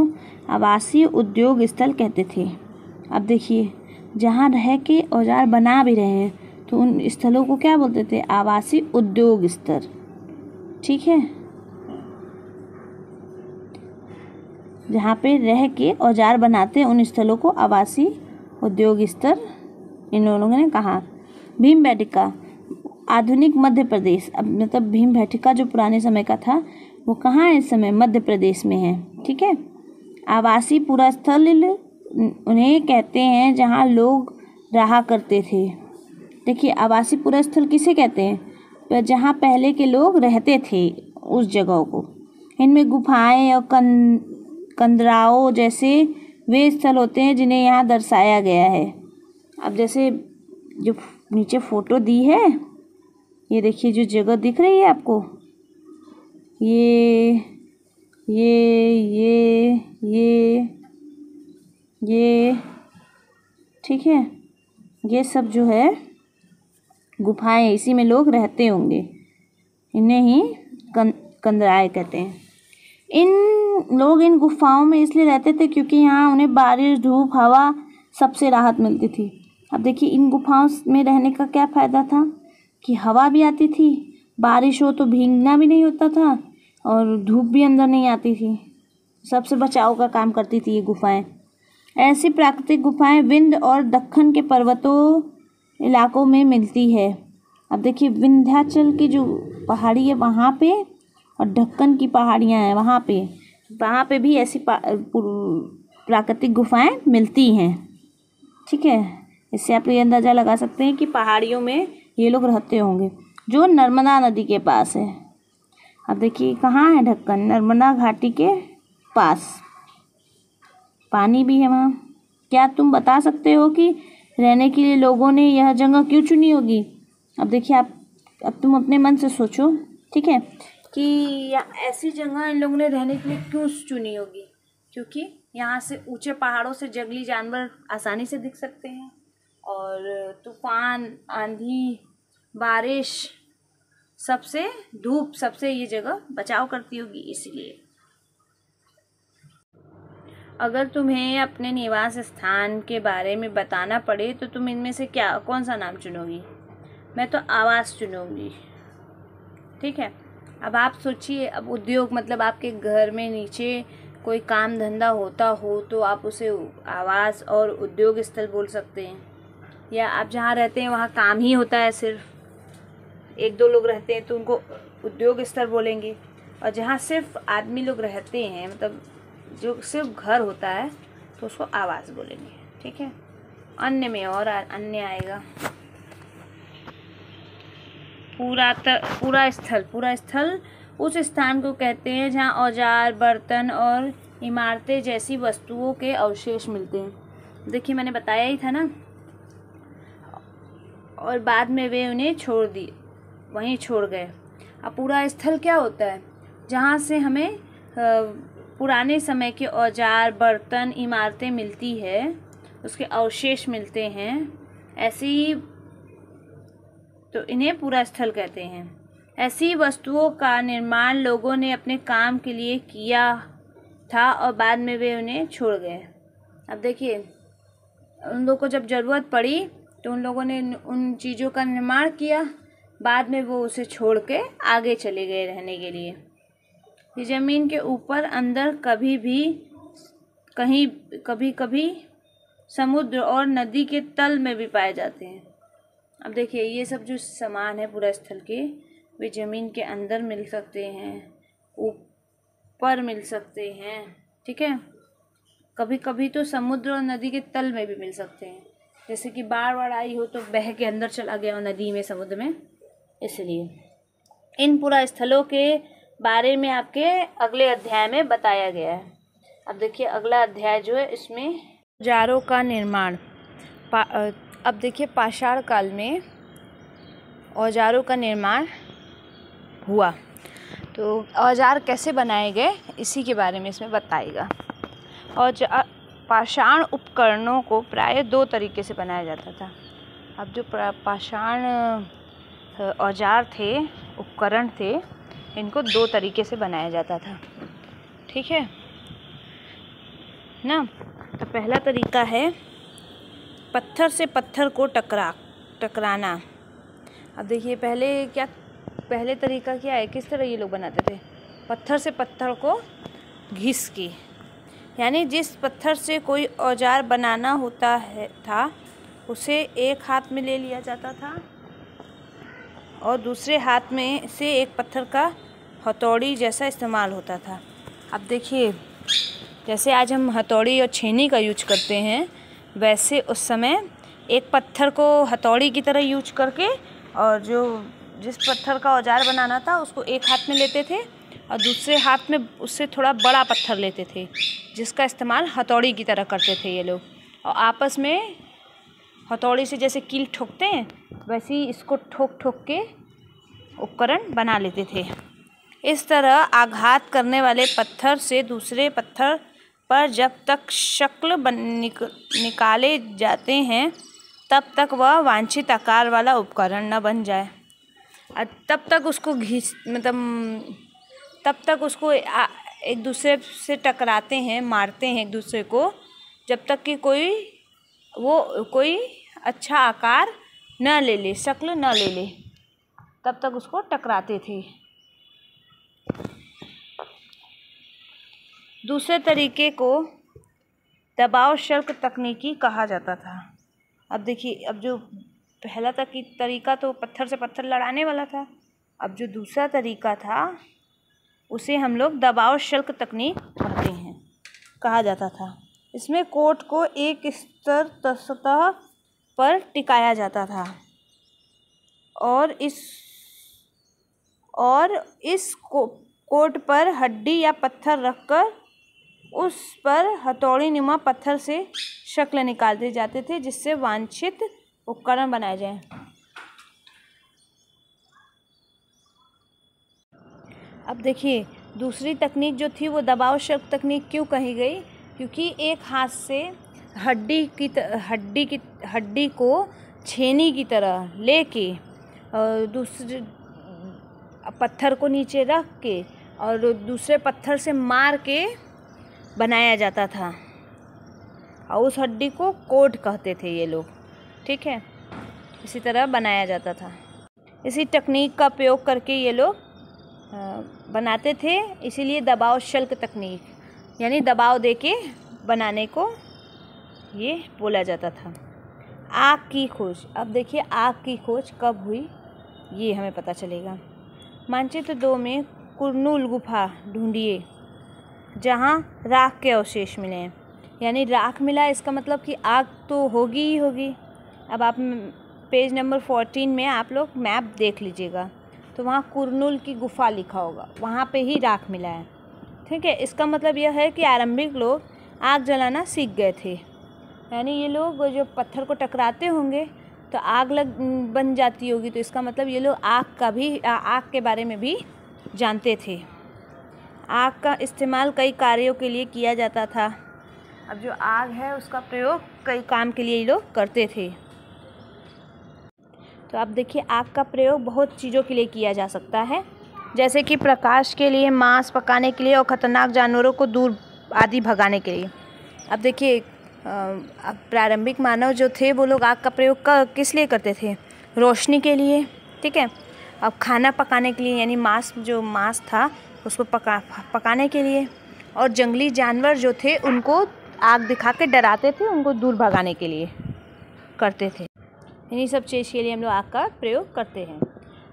आवासीय उद्योग स्थल कहते थे। अब देखिए, जहाँ रह के औजार बना भी रहे हैं तो उन स्थलों को क्या बोलते थे? आवासीय उद्योग स्थल, ठीक है। जहाँ पे रह के औजार बनाते हैं उन स्थलों को आवासीय उद्योग स्थल इन लोगों ने कहा। भीमबेटका, आधुनिक मध्य प्रदेश। अब मतलब भीमबेटका जो पुराने समय का था वो कहाँ है इस समय? मध्य प्रदेश में है, ठीक है। आवासीय पूरा स्थल उन्हें कहते हैं जहाँ लोग रहा करते थे। देखिए, आवासीय पूरा स्थल किसे कहते हैं? तो जहाँ पहले के लोग रहते थे उस जगहों को। इनमें गुफाएं और कंदराओं जैसे वे स्थल होते हैं जिन्हें यहाँ दर्शाया गया है। अब जैसे जो नीचे फोटो दी है, ये देखिए जो जगह दिख रही है आपको, ये ठीक है, ये सब जो है गुफाएं, इसी में लोग रहते होंगे। इन्हें ही कंदराए कहते हैं। लोग इन गुफाओं में इसलिए रहते थे क्योंकि यहाँ उन्हें बारिश, धूप, हवा सबसे राहत मिलती थी। अब देखिए इन गुफाओं में रहने का क्या फ़ायदा था कि हवा भी आती थी, बारिश हो तो भीगना भी नहीं होता था और धूप भी अंदर नहीं आती थी। सबसे बचाव का काम करती थी ये गुफाएं। ऐसी प्राकृतिक गुफाएं विंध्य और दक्कन के पर्वतों इलाकों में मिलती है। अब देखिए विंध्याचल की जो पहाड़ी है वहाँ पे और दक्कन की पहाड़ियाँ हैं वहाँ पे भी ऐसी प्राकृतिक गुफाएं मिलती हैं। ठीक है, इससे आप ये अंदाज़ा लगा सकते हैं कि पहाड़ियों में ये लोग रहते होंगे जो नर्मदा नदी के पास है। अब देखिए कहाँ है दक्कन, नर्मदा घाटी के पास, पानी भी है वहाँ। क्या तुम बता सकते हो कि रहने के लिए लोगों ने यह जगह क्यों चुनी होगी? अब देखिए अब तुम अपने मन से सोचो, ठीक है, कि ऐसी जगह इन लोगों ने रहने के लिए क्यों चुनी होगी? क्योंकि यहाँ से ऊंचे पहाड़ों से जंगली जानवर आसानी से दिख सकते हैं और तूफान, आंधी, बारिश, सबसे धूप, सबसे ये जगह बचाव करती होगी इसलिए। अगर तुम्हें अपने निवास स्थान के बारे में बताना पड़े तो तुम इनमें से कौन सा नाम चुनोगी? मैं तो आवास चुनूंगी। ठीक है, अब आप सोचिए, अब उद्योग मतलब आपके घर में नीचे कोई काम धंधा होता हो तो आप उसे आवास और उद्योग स्थल बोल सकते हैं। या आप जहाँ रहते हैं वहाँ काम ही होता है, सिर्फ एक दो लोग रहते हैं तो उनको उद्योग स्थल बोलेंगे। और जहाँ सिर्फ आदमी लोग रहते हैं, मतलब जो सिर्फ घर होता है, तो उसको आवास बोलेंगे। ठीक है, अन्य में और अन्य आएगा। पूरा स्थल उस स्थान को कहते हैं जहाँ औजार, बर्तन और इमारतें जैसी वस्तुओं के अवशेष मिलते हैं। देखिए मैंने बताया ही था ना। और बाद में वे उन्हें वहीं छोड़ गए। अब पूरा स्थल क्या होता है? जहाँ से हमें पुराने समय के औजार, बर्तन, इमारतें मिलती है, उसके अवशेष मिलते हैं, ऐसी, तो इन्हें पूरा स्थल कहते हैं। ऐसी वस्तुओं का निर्माण लोगों ने अपने काम के लिए किया था और बाद में वे उन्हें छोड़ गए। अब देखिए उन लोगों को जब ज़रूरत पड़ी तो उन लोगों ने उन चीज़ों का निर्माण किया, बाद में वो उसे छोड़ के आगे चले गए रहने के लिए। ये ज़मीन के ऊपर अंदर कभी समुद्र और नदी के तल में भी पाए जाते हैं। अब देखिए ये सब जो सामान है पूरा स्थल के, वे ज़मीन के अंदर मिल सकते हैं, ऊपर मिल सकते हैं। ठीक है, कभी कभी तो समुद्र और नदी के तल में भी मिल सकते हैं, जैसे कि बाढ़ आई हो तो बह के अंदर चला गया हो नदी में, समुद्र में। इसलिए इन पूरा स्थलों के बारे में आपके अगले अध्याय में बताया गया है। अब देखिए अगला अध्याय जो है, इसमें औजारों का निर्माण। अब देखिए पाषाण काल में औजारों का निर्माण हुआ, तो औजार कैसे बनाए गए इसी के बारे में इसमें बताएगा। और पाषाण उपकरणों को प्राय 2 तरीके से बनाया जाता था। अब जो पाषाण औजार थे, उपकरण थे, इनको 2 तरीके से बनाया जाता था। ठीक है ना। तो पहला तरीका है पत्थर से पत्थर को टकराना। अब देखिए पहले तरीका क्या है, किस तरह ये लोग बनाते थे? पत्थर से पत्थर को घिस के, यानी जिस पत्थर से कोई औजार बनाना होता था उसे एक हाथ में ले लिया जाता था और दूसरे हाथ में से एक पत्थर का हथौड़ी जैसा इस्तेमाल होता था। अब देखिए जैसे आज हम हथौड़ी और छेनी का यूज करते हैं, वैसे उस समय एक पत्थर को हथौड़ी की तरह यूज करके, और जिस पत्थर का औजार बनाना था उसको एक हाथ में लेते थे और दूसरे हाथ में उससे थोड़ा बड़ा पत्थर लेते थे, जिसका इस्तेमाल हथौड़ी की तरह करते थे ये लोग। और आपस में हथौड़ी से जैसे कील ठोकते हैं, वैसे ही इसको ठोक के उपकरण बना लेते थे। इस तरह आघात करने वाले पत्थर से दूसरे पत्थर पर जब तक शक्ल निकाले जाते हैं तब तक वह वांछित आकार वाला उपकरण न बन जाए। तब तक उसको तब तक उसको एक दूसरे से टकराते हैं, मारते हैं एक दूसरे को, जब तक कि कोई अच्छा आकार न ले ले, शक्ल न ले ले, तब तक उसको टकराते थे। दूसरे तरीके को दबाव शल्क तकनीकी कहा जाता था। अब देखिए, अब जो पहला तरीका तो पत्थर से पत्थर लड़ाने वाला था, अब जो दूसरा तरीका था उसे हम लोग दबाव शल्क तकनीक कहा जाता था। इसमें कोट को एक स्तर सतह पर टिकाया जाता था और इस कोट पर हड्डी या पत्थर रखकर उस पर हथौड़ी नुमा पत्थर से शक्ल निकालते जाते थे, जिससे वांछित उपकरण बनाए जाएं। अब देखिए, दूसरी तकनीक जो थी वो दबाव शल्क तकनीक क्यों कही गई? क्योंकि एक हाथ से हड्डी को छेनी की तरह लेके और दूसरे पत्थर को नीचे रख के और दूसरे पत्थर से मार के बनाया जाता था, और उस हड्डी को कोट कहते थे ये लोग। ठीक है, इसी तरह बनाया जाता था। इसी तकनीक का प्रयोग करके ये लोग बनाते थे, इसीलिए दबाव शल्क तकनीक, यानी दबाव देके बनाने को ये बोला जाता था। आग की खोज। अब देखिए, आग की खोज कब हुई ये हमें पता चलेगा। मानचित्र 2 में कुरनूल गुफा ढूंढिए जहाँ राख के अवशेष मिले हैं, यानी राख मिला, इसका मतलब कि आग तो होगी ही होगी। अब आप पेज नंबर 14 में आप लोग मैप देख लीजिएगा, तो वहाँ कुरनूल की गुफा लिखा होगा, वहाँ पे ही राख मिला है। ठीक है, इसका मतलब यह है कि आरंभिक लोग आग जलाना सीख गए थे, यानी ये लोग जो पत्थर को टकराते होंगे तो आग बन जाती होगी, तो इसका मतलब ये लोग आग के बारे में भी जानते थे। आग का इस्तेमाल कई कार्यों के लिए किया जाता था। अब जो आग है उसका प्रयोग कई काम के लिए ये लोग करते थे। तो अब देखिए, आग का प्रयोग बहुत चीज़ों के लिए किया जा सकता है, जैसे कि प्रकाश के लिए, मांस पकाने के लिए और ख़तरनाक जानवरों को दूर आदि भगाने के लिए। अब देखिए, अब प्रारंभिक मानव जो थे वो लोग आग का प्रयोग किस लिए करते थे? रोशनी के लिए। ठीक है, अब खाना पकाने के लिए, यानी मांस था उसको पकाने के लिए, और जंगली जानवर जो थे उनको आग दिखा के डराते थे, उनको दूर भगाने के लिए करते थे। इन्हीं सब चीज़ के लिए हम लोग आग का प्रयोग करते हैं।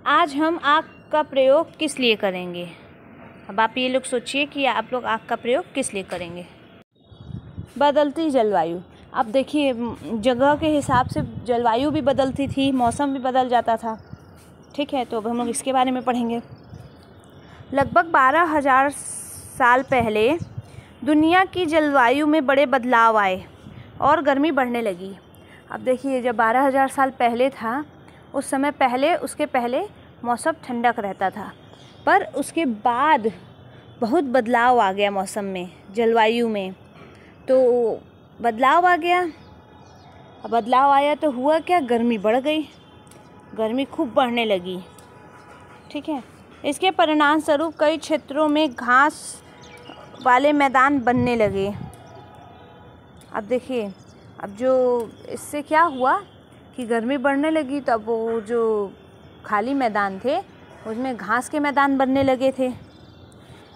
आज हम आग का प्रयोग किस लिए करेंगे? अब आप ये लोग सोचिए कि आप लोग आग का प्रयोग किस लिए करेंगे। बदलती जलवायु। अब देखिए, जगह के हिसाब से जलवायु भी बदलती थी, मौसम भी बदल जाता था। ठीक है, तो अब हम लोग इसके बारे में पढ़ेंगे। लगभग 12,000 साल पहले दुनिया की जलवायु में बड़े बदलाव आए और गर्मी बढ़ने लगी। अब देखिए, जब 12,000 साल पहले था, उस समय उसके पहले मौसम ठंडक रहता था, पर उसके बाद बहुत बदलाव आ गया मौसम में, जलवायु में। तो बदलाव आ गया, बदलाव आया तो हुआ क्या? गर्मी बढ़ गई, गर्मी खूब बढ़ने लगी। ठीक है, इसके परिणाम स्वरूप कई क्षेत्रों में घास वाले मैदान बनने लगे। अब देखिए, अब जो इससे क्या हुआ कि गर्मी बढ़ने लगी, तो अब वो जो खाली मैदान थे उसमें घास के मैदान बनने लगे थे,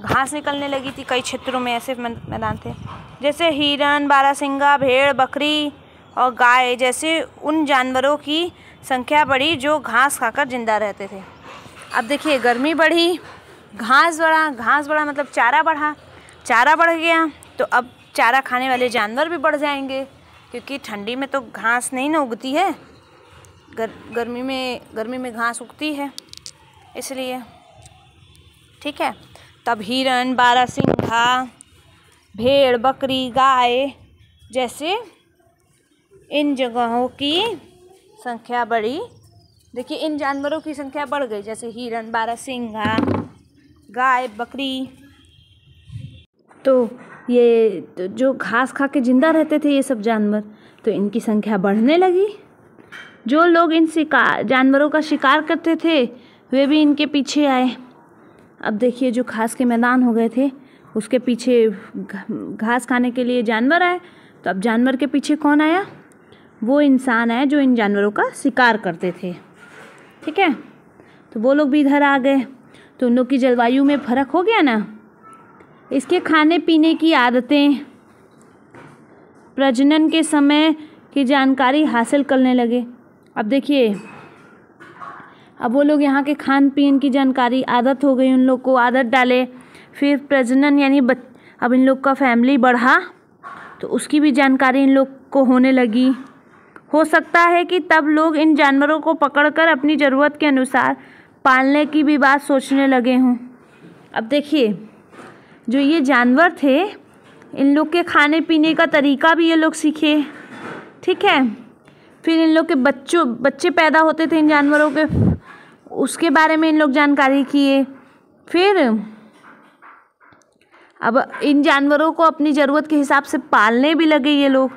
घास निकलने लगी थी। कई क्षेत्रों में ऐसे मैदान थे, जैसे हिरन, बारहसिंगा, भेड़, बकरी और गाय जैसे उन जानवरों की संख्या बढ़ी जो घास खाकर जिंदा रहते थे। अब देखिए, गर्मी बढ़ी, घास बढ़ा मतलब चारा बढ़ा, चारा बढ़ गया तो अब चारा खाने वाले जानवर भी बढ़ जाएंगे, क्योंकि ठंडी में तो घास नहीं ना उगती है, गर्मी में घास उगती है, इसलिए। ठीक है, तब हिरन, बारहसिंगा, भेड़, बकरी, गाय जैसे इन जगहों की संख्या बढ़ी। देखिए, इन जानवरों की संख्या बढ़ गई, जैसे हिरन, बारहसिंगा, गाय, बकरी। तो ये जो घास खा के जिंदा रहते थे ये सब जानवर, तो इनकी संख्या बढ़ने लगी। जो लोग इन जानवरों का शिकार करते थे वे भी इनके पीछे आए। अब देखिए जो घास के मैदान हो गए थे उसके पीछे घास खाने के लिए जानवर आए। तो अब जानवर के पीछे कौन आया? वो इंसान आए जो इन जानवरों का शिकार करते थे। ठीक है, तो वो लोग भी इधर आ गए। तो उन लोग की जलवायु में फ़र्क हो गया ना। इसके खाने पीने की आदतें, प्रजनन के समय की जानकारी हासिल करने लगे। अब देखिए अब वो लोग यहाँ के खान पीन की जानकारी, आदत हो गई उन लोग को, आदत डाले। फिर प्रजनन यानी अब इन लोग का फैमिली बढ़ा तो उसकी भी जानकारी इन लोग को होने लगी। हो सकता है कि तब लोग इन जानवरों को पकड़कर अपनी ज़रूरत के अनुसार पालने की भी बात सोचने लगे हों। अब देखिए जो ये जानवर थे इन लोग के खाने पीने का तरीका भी ये लोग सीखे। ठीक है, फिर इन लोग के बच्चे पैदा होते थे इन जानवरों के, उसके बारे में इन लोग जानकारी किए। फिर अब इन जानवरों को अपनी ज़रूरत के हिसाब से पालने भी लगे ये लोग।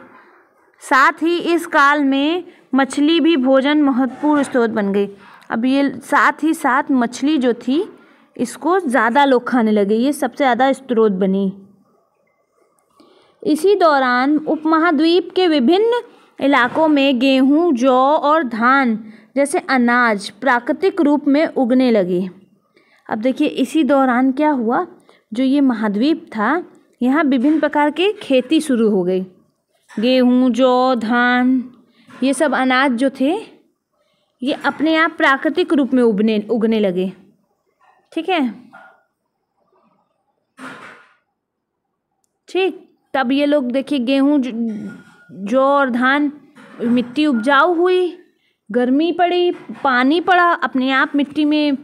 साथ ही इस काल में मछली भी भोजन महत्वपूर्ण स्रोत बन गई। अब ये साथ ही साथ मछली जो थी इसको ज़्यादा लोग खाने लगे, ये सबसे ज़्यादा स्रोत बनी। इसी दौरान उपमहाद्वीप के विभिन्न इलाकों में गेहूं, जौ और धान जैसे अनाज प्राकृतिक रूप में उगने लगे। अब देखिए इसी दौरान क्या हुआ, जो ये महाद्वीप था यहाँ विभिन्न प्रकार की खेती शुरू हो गई। गेहूं, जौ, धान, ये सब अनाज जो थे ये अपने आप प्राकृतिक रूप में उगने लगे। ठीक है, ठीक, तब ये लोग देखिए गेहूं, जौ और धान, मिट्टी उपजाऊ हुई, गर्मी पड़ी, पानी पड़ा, अपने आप मिट्टी में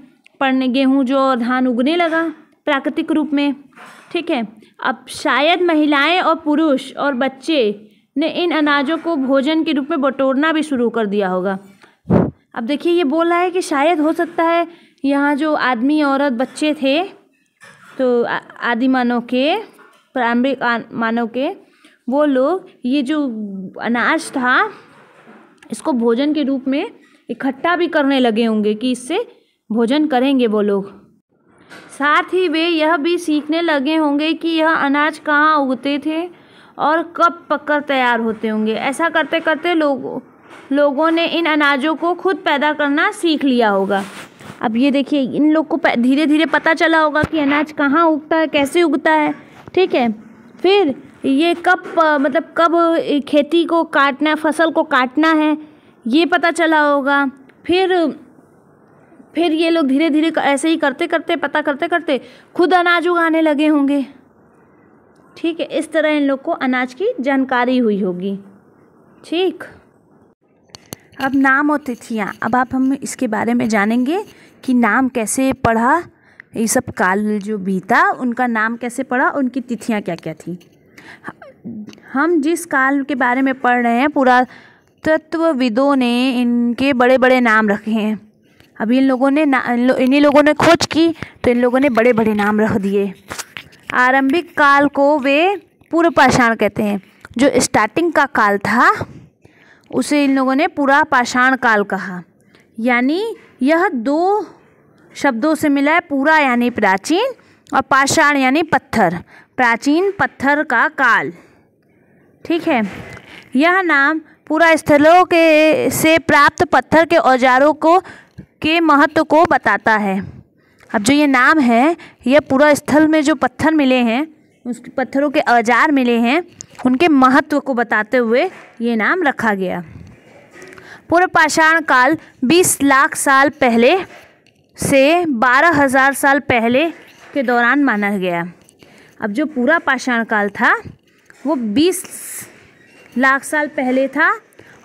पड़ने गेहूं, जौ और धान उगने लगा प्राकृतिक रूप में। ठीक है, अब शायद महिलाएं और पुरुष और बच्चे ने इन अनाजों को भोजन के रूप में बटोरना भी शुरू कर दिया होगा। अब देखिए ये बोल रहा है कि शायद हो सकता है यहाँ जो आदमी, औरत, बच्चे थे तो आदि मानव के, प्रारंभिक मानव के, वो लोग ये जो अनाज था इसको भोजन के रूप में इकट्ठा भी करने लगे होंगे कि इससे भोजन करेंगे वो लोग। साथ ही वे यह भी सीखने लगे होंगे कि यह अनाज कहाँ उगते थे और कब पककर तैयार होते होंगे। ऐसा करते करते लोगों ने इन अनाजों को खुद पैदा करना सीख लिया होगा। अब ये देखिए इन लोग को धीरे धीरे पता चला होगा कि अनाज कहाँ उगता है, कैसे उगता है। ठीक है, फिर ये कब खेती को काटना, फसल को काटना है ये पता चला होगा। फिर ये लोग धीरे धीरे ऐसे ही करते करते, पता करते करते खुद अनाज उगाने लगे होंगे। ठीक है, इस तरह इन लोग को अनाज की जानकारी हुई होगी। ठीक, अब नाम और तिथियाँ, अब हम इसके बारे में जानेंगे कि नाम कैसे पढ़ा, ये सब काल जो बीता उनका नाम कैसे पढ़ा, उनकी तिथियाँ क्या क्या थी। हम जिस काल के बारे में पढ़ रहे हैं पुरातत्वविदों ने इनके बड़े बड़े नाम रखे हैं। अब इन्हीं लोगों ने खोज की तो इन लोगों ने बड़े बड़े नाम रख दिए। आरंभिक काल को वे पूर्व पाषाण कहते हैं। जो स्टार्टिंग का काल था उसे इन लोगों ने पूरा पाषाण काल कहा। यानी यह दो शब्दों से मिला है, पूरा यानी प्राचीन और पाषाण यानी पत्थर, प्राचीन पत्थर का काल। ठीक है, यह नाम पूरा स्थलों से प्राप्त पत्थर के औजारों के महत्व को बताता है। अब जो ये नाम है यह पूरा स्थल में जो पत्थर मिले हैं, उस पत्थरों के औजार मिले हैं, उनके महत्व को बताते हुए ये नाम रखा गया। पूर्व पाषाण काल 20 लाख साल पहले से 12,000 साल पहले के दौरान माना गया। अब जो पूरा पाषाण काल था वो 20 लाख साल पहले था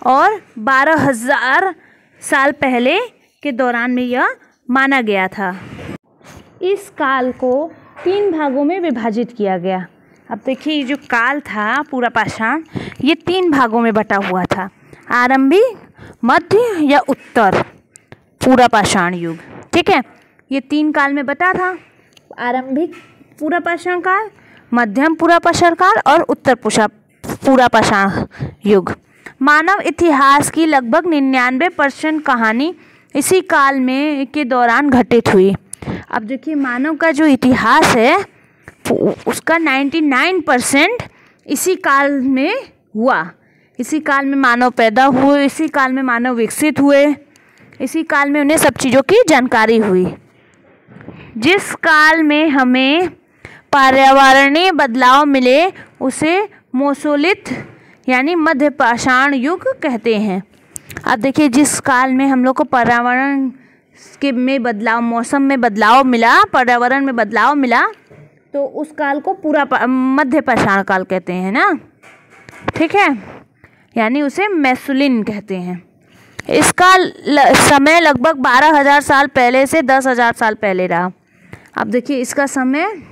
और 12,000 साल पहले के दौरान में यह माना गया था। इस काल को 3 भागों में विभाजित किया गया। अब देखिए ये जो काल था पूरा पाषाण, ये 3 भागों में बटा हुआ था, आरंभिक, मध्य या उत्तर पूरा पाषाण युग। ठीक है, ये 3 काल में बटा था, आरंभिक पूरा पाषाण काल, मध्यम पूरा पाषाण काल और उत्तर पूरा पाषाण युग। मानव इतिहास की लगभग 99% कहानी इसी काल में के दौरान घटित हुई। अब देखिए मानव का जो इतिहास है उसका 99% इसी काल में हुआ। इसी काल में मानव पैदा हुए, इसी काल में मानव विकसित हुए, इसी काल में उन्हें सब चीज़ों की जानकारी हुई। जिस काल में हमें पर्यावरणीय बदलाव मिले उसे मेसोलिथ यानी मध्य पाषाण युग कहते हैं। अब देखिए जिस काल में हम लोग को पर्यावरण के में बदलाव, मौसम में बदलाव मिला, पर्यावरण में बदलाव मिला, तो उस काल को पूरा मध्य पाषाण काल कहते हैं ना, ठीक है, यानी उसे मेसोलिन कहते हैं। इसका समय लगभग 12,000 साल पहले से 10,000 साल पहले रहा। अब देखिए इसका समय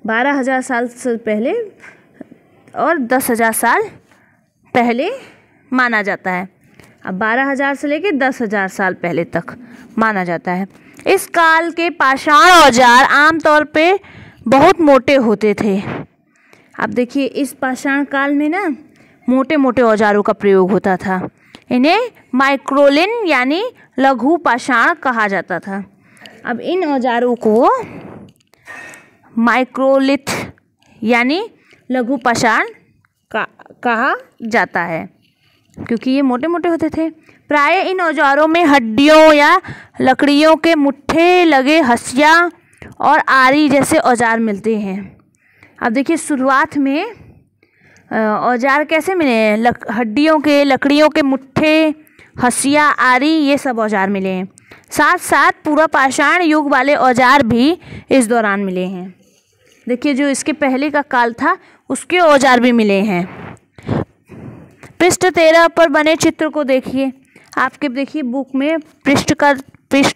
12,000 साल से पहले और 10,000 साल पहले माना जाता है। अब 12,000 से लेकर 10,000 साल पहले तक माना जाता है। इस काल के पाषाण औजार आमतौर पे बहुत मोटे होते थे। अब देखिए इस पाषाण काल में ना मोटे मोटे औजारों का प्रयोग होता था। इन्हें माइक्रोलिन यानी लघु पाषाण कहा जाता था। अब इन औजारों को माइक्रोलिथ यानी लघु पाषाण कहा जाता है क्योंकि ये मोटे मोटे होते थे। प्राय इन औजारों में हड्डियों या लकड़ियों के मुट्ठे लगे हंसिया और आरी जैसे औजार मिलते हैं। अब देखिए शुरुआत में औजार कैसे मिले हैं? हड्डियों के, लकड़ियों के मुट्ठे, हंसिया, आरी, ये सब औजार मिले हैं। साथ साथ पूरा पाषाण युग वाले औजार भी इस दौरान मिले हैं। देखिए जो इसके पहले का काल था उसके औजार भी मिले हैं। पृष्ठ 13 पर बने चित्र को देखिए। आपके देखिए बुक में पृष्ठ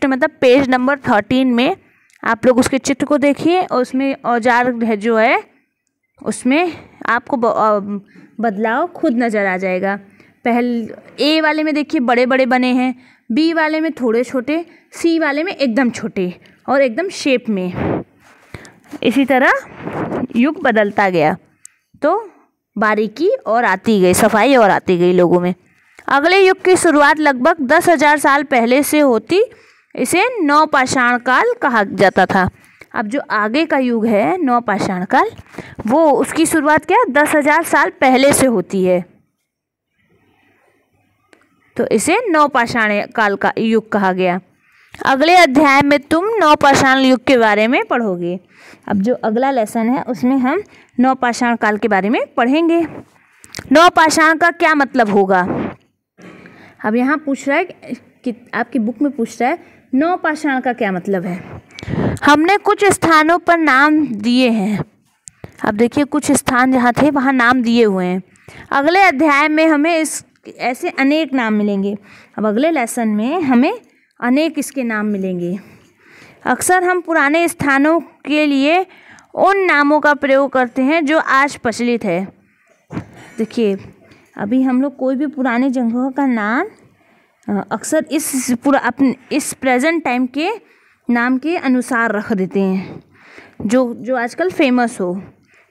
मतलब पेज नंबर 13 में आप लोग उसके चित्र को देखिए और उसमें औजार जो है उसमें आपको बदलाव खुद नज़र आ जाएगा। ए वाले में देखिए बड़े बड़े बने हैं, बी वाले में थोड़े छोटे, सी वाले में एकदम छोटे और एकदम शेप में। इसी तरह युग बदलता गया तो बारीकी और आती गई, सफाई और आती गई लोगों में। अगले युग की शुरुआत लगभग 10,000 साल पहले से होती। इसे नवपाषाण काल कहा जाता था। अब जो आगे का युग है नवपाषाण काल, वो उसकी शुरुआत क्या 10,000 साल पहले से होती है, तो इसे नवपाषाण काल का युग कहा गया। अगले अध्याय में तुम नवपाषाण युग के बारे में पढ़ोगे। अब जो अगला लेसन है उसमें हम नवपाषाण काल के बारे में पढ़ेंगे। नवपाषाण का क्या मतलब होगा? अब यहाँ पूछ रहा है कि आपकी बुक में पूछ रहा है नवपाषाण का क्या मतलब है। हमने कुछ स्थानों पर नाम दिए हैं। अब देखिए कुछ स्थान जहाँ थे वहाँ नाम दिए हुए हैं। अगले अध्याय में हमें ऐसे अनेक नाम मिलेंगे। अब अगले लेसन में हमें अनेक इसके नाम मिलेंगे। अक्सर हम पुराने स्थानों के लिए उन नामों का प्रयोग करते हैं जो आज प्रचलित है। देखिए अभी हम लोग कोई भी पुराने जगहों का नाम अक्सर इस प्रेजेंट टाइम के नाम के अनुसार रख देते हैं जो आजकल फेमस हो,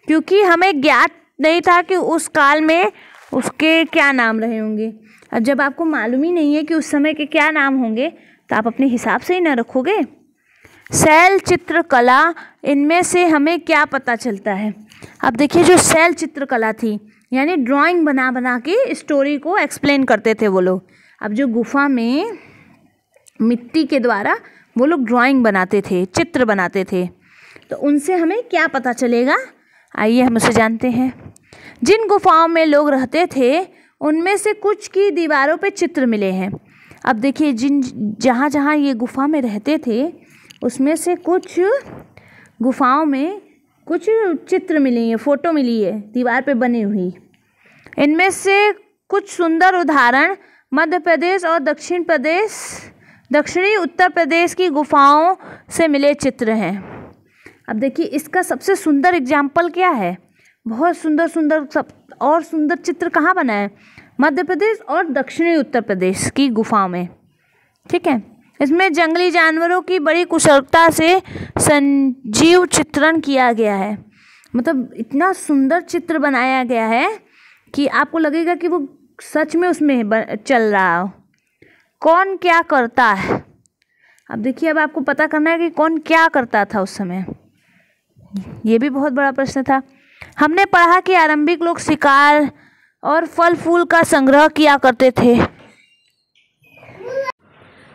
क्योंकि हमें ज्ञात नहीं था कि उस काल में उसके क्या नाम रहे होंगे। अब जब आपको मालूम ही नहीं है कि उस समय के क्या नाम होंगे तो आप अपने हिसाब से ही ना रखोगे। शैल चित्रकला, इनमें से हमें क्या पता चलता है? अब देखिए जो शैल चित्रकला थी यानी ड्राइंग बना बना के स्टोरी को एक्सप्लेन करते थे वो लोग। अब जो गुफा में मिट्टी के द्वारा वो लोग ड्राइंग बनाते थे, चित्र बनाते थे, तो उनसे हमें क्या पता चलेगा? आइए हम उसे जानते हैं। जिन गुफाओं में लोग रहते थे उनमें से कुछ की दीवारों पे चित्र मिले हैं। अब देखिए जहाँ जहाँ ये गुफा में रहते थे उसमें से कुछ गुफाओं में कुछ चित्र मिली है, फ़ोटो मिली है दीवार पे बनी हुई। इनमें से कुछ सुंदर उदाहरण मध्य प्रदेश और दक्षिणी उत्तर प्रदेश की गुफाओं से मिले चित्र हैं। अब देखिए इसका सबसे सुंदर एग्जाम्पल क्या है? बहुत सुंदर सुंदर चित्र कहाँ बना है? मध्य प्रदेश और दक्षिणी उत्तर प्रदेश की गुफाओं में, ठीक है। इसमें जंगली जानवरों की बड़ी कुशलता से सजीव चित्रण किया गया है। मतलब इतना सुंदर चित्र बनाया गया है कि आपको लगेगा कि वो सच में उसमें चल रहा हो। कौन क्या करता है? अब देखिए, अब आपको पता करना है कि कौन क्या करता था उस समय। ये भी बहुत बड़ा प्रश्न था। हमने पढ़ा कि आरंभिक लोग शिकार और फल फूल का संग्रह किया करते थे।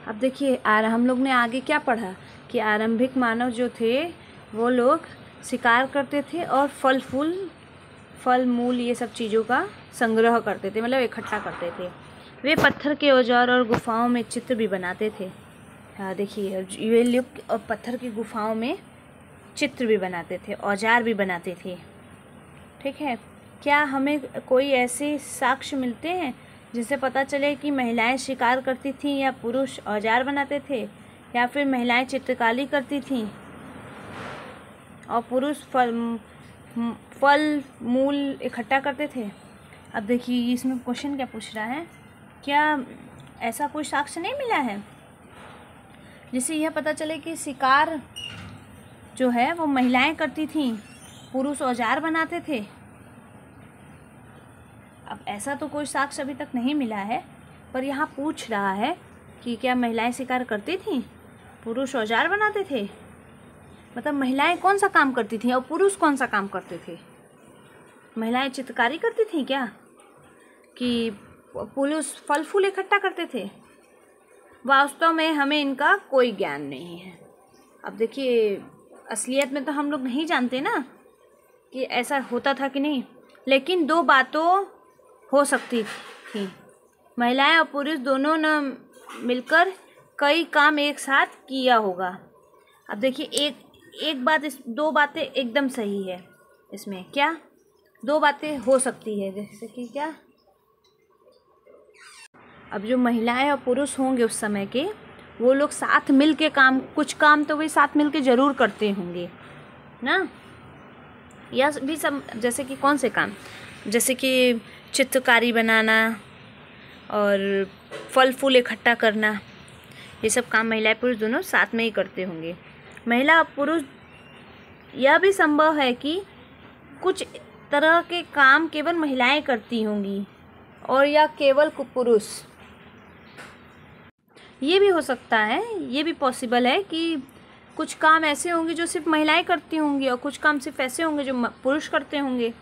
अब देखिए, हम लोग ने आगे क्या पढ़ा कि आरंभिक मानव जो थे वो लोग शिकार करते थे और फल मूल ये सब चीज़ों का संग्रह करते थे, मतलब इकट्ठा करते थे। वे पत्थर के औजार और गुफाओं में चित्र भी बनाते थे। हाँ देखिए, ये लोग पत्थर की गुफाओं में चित्र भी बनाते थे, औजार भी बनाते थे। ठीक है, क्या हमें कोई ऐसे साक्ष्य मिलते हैं जिससे पता चले कि महिलाएं शिकार करती थीं या पुरुष औजार बनाते थे, या फिर महिलाएं चित्रकारी करती थीं और पुरुष फल मूल इकट्ठा करते थे? अब देखिए, इसमें क्वेश्चन क्या पूछ रहा है, क्या ऐसा कोई साक्ष्य नहीं मिला है जिससे यह पता चले कि शिकार जो है वो महिलाएं करती थीं, पुरुष औजार बनाते थे? अब ऐसा तो कोई साक्ष्य अभी तक नहीं मिला है, पर यहाँ पूछ रहा है कि क्या महिलाएं शिकार करती थीं, पुरुष औजार बनाते थे? मतलब महिलाएं कौन सा काम करती थीं और पुरुष कौन सा काम करते थे? महिलाएं चित्रकारी करती थीं क्या, कि पुरुष फल फूल इकट्ठा करते थे? वास्तव में हमें इनका कोई ज्ञान नहीं है। अब देखिए, असलियत में तो हम लोग नहीं जानते ना कि ऐसा होता था कि नहीं, लेकिन दो बातों हो सकती थी। महिलाएं और पुरुष दोनों ने मिलकर कई काम एक साथ किया होगा। अब देखिए, एक बात, दो बातें एकदम सही है इसमें। क्या दो बातें हो सकती है? जैसे कि क्या? अब जो महिलाएं और पुरुष होंगे उस समय के, वो लोग साथ मिल के कुछ काम तो वे साथ मिल के ज़रूर करते होंगे ना। या भी सब, जैसे कि कौन से काम, जैसे कि चित्रकारी बनाना और फल फूल इकट्ठा करना, ये सब काम महिला पुरुष दोनों साथ में ही करते होंगे। महिला और पुरुष, यह भी संभव है कि कुछ तरह के काम केवल महिलाएं करती होंगी और या केवल पुरुष। ये भी हो सकता है, ये भी पॉसिबल है कि कुछ काम ऐसे होंगे जो सिर्फ महिलाएं करती होंगी और कुछ काम सिर्फ ऐसे होंगे जो पुरुष करते होंगे।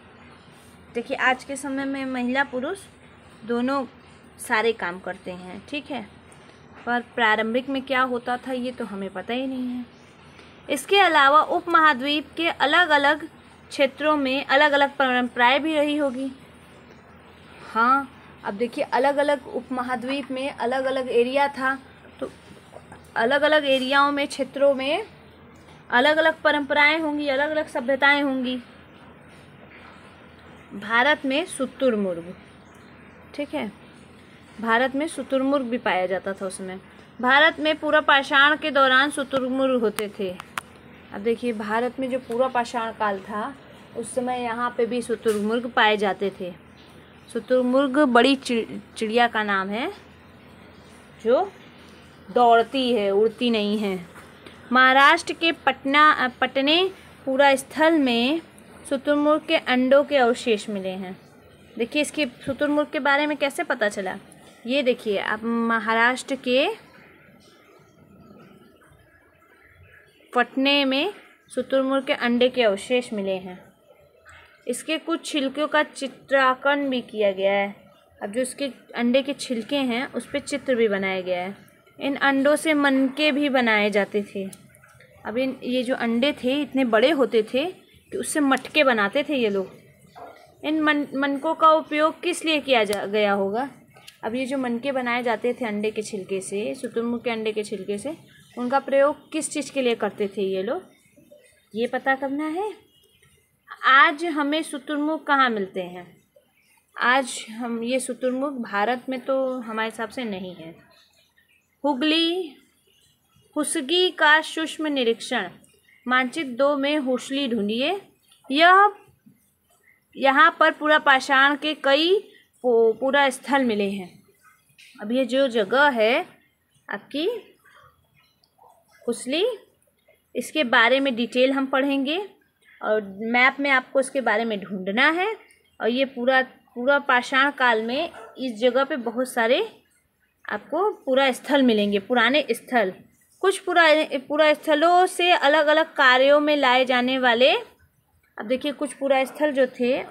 देखिए, आज के समय में महिला पुरुष दोनों सारे काम करते हैं, ठीक है, पर प्रारंभिक में क्या होता था ये तो हमें पता ही नहीं है। इसके अलावा उपमहाद्वीप के अलग अलग क्षेत्रों में अलग अलग परंपराएं भी रही होगी। हाँ, अब देखिए, अलग अलग उपमहाद्वीप में अलग अलग एरिया था, तो अलग अलग एरियाओं में, क्षेत्रों में अलग अलग परंपराएं होंगी, अलग अलग सभ्यताएं होंगी। भारत में शुतुरमुर्ग, ठीक है, भारत में शुतुरमुर्ग भी पाया जाता था उस समय। भारत में पूरा पाषाण के दौरान शुतुरमुर्ग होते थे। अब देखिए, भारत में जो पूरा पाषाण काल था उस समय यहाँ पे भी शुतुरमुर्ग पाए जाते थे। शुतुरमुर्ग बड़ी चिड़िया का नाम है जो दौड़ती है, उड़ती नहीं है। महाराष्ट्र के पटने पूरा स्थल में शुतुरमुर्ग के अंडों के अवशेष मिले हैं। देखिए, इसके शुतुरमुर्ग के बारे में कैसे पता चला, ये देखिए, आप महाराष्ट्र के पटने में शुतुरमुर्ग के अंडे के अवशेष मिले हैं। इसके कुछ छिलकों का चित्रांकन भी किया गया है। अब जो इसके अंडे के छिलके हैं उस पर चित्र भी बनाया गया है। इन अंडों से मनके भी बनाए जाते थे। अब ये जो अंडे थे इतने बड़े होते थे कि उससे मटके बनाते थे ये लोग। इन मनकों का उपयोग किस लिए किया गया होगा? अब ये जो मनके बनाए जाते थे अंडे के छिलके से, शुतुरमुर्ग के अंडे के छिलके से, उनका प्रयोग किस चीज़ के लिए करते थे ये लोग, ये पता करना है। आज हमें शुतुरमुर्ग कहाँ मिलते हैं? आज हम ये शुतुरमुर्ग भारत में तो हमारे हिसाब से नहीं है। हुस्गी का सूक्ष्म निरीक्षण, मानचित्र 2 में हुस्ली ढूंढिए। यहाँ पर पूरा पाषाण के कई पूरा स्थल मिले हैं। अब ये जो जगह है आपकी हुस्ली, इसके बारे में डिटेल हम पढ़ेंगे और मैप में आपको इसके बारे में ढूंढना है। और ये पूरा पूरा पाषाण काल में इस जगह पे बहुत सारे आपको पूरा स्थल मिलेंगे, पुराने स्थल। कुछ पूरा स्थलों से अलग अलग कार्यों में लाए जाने वाले, अब देखिए कुछ पूरा स्थल जो थे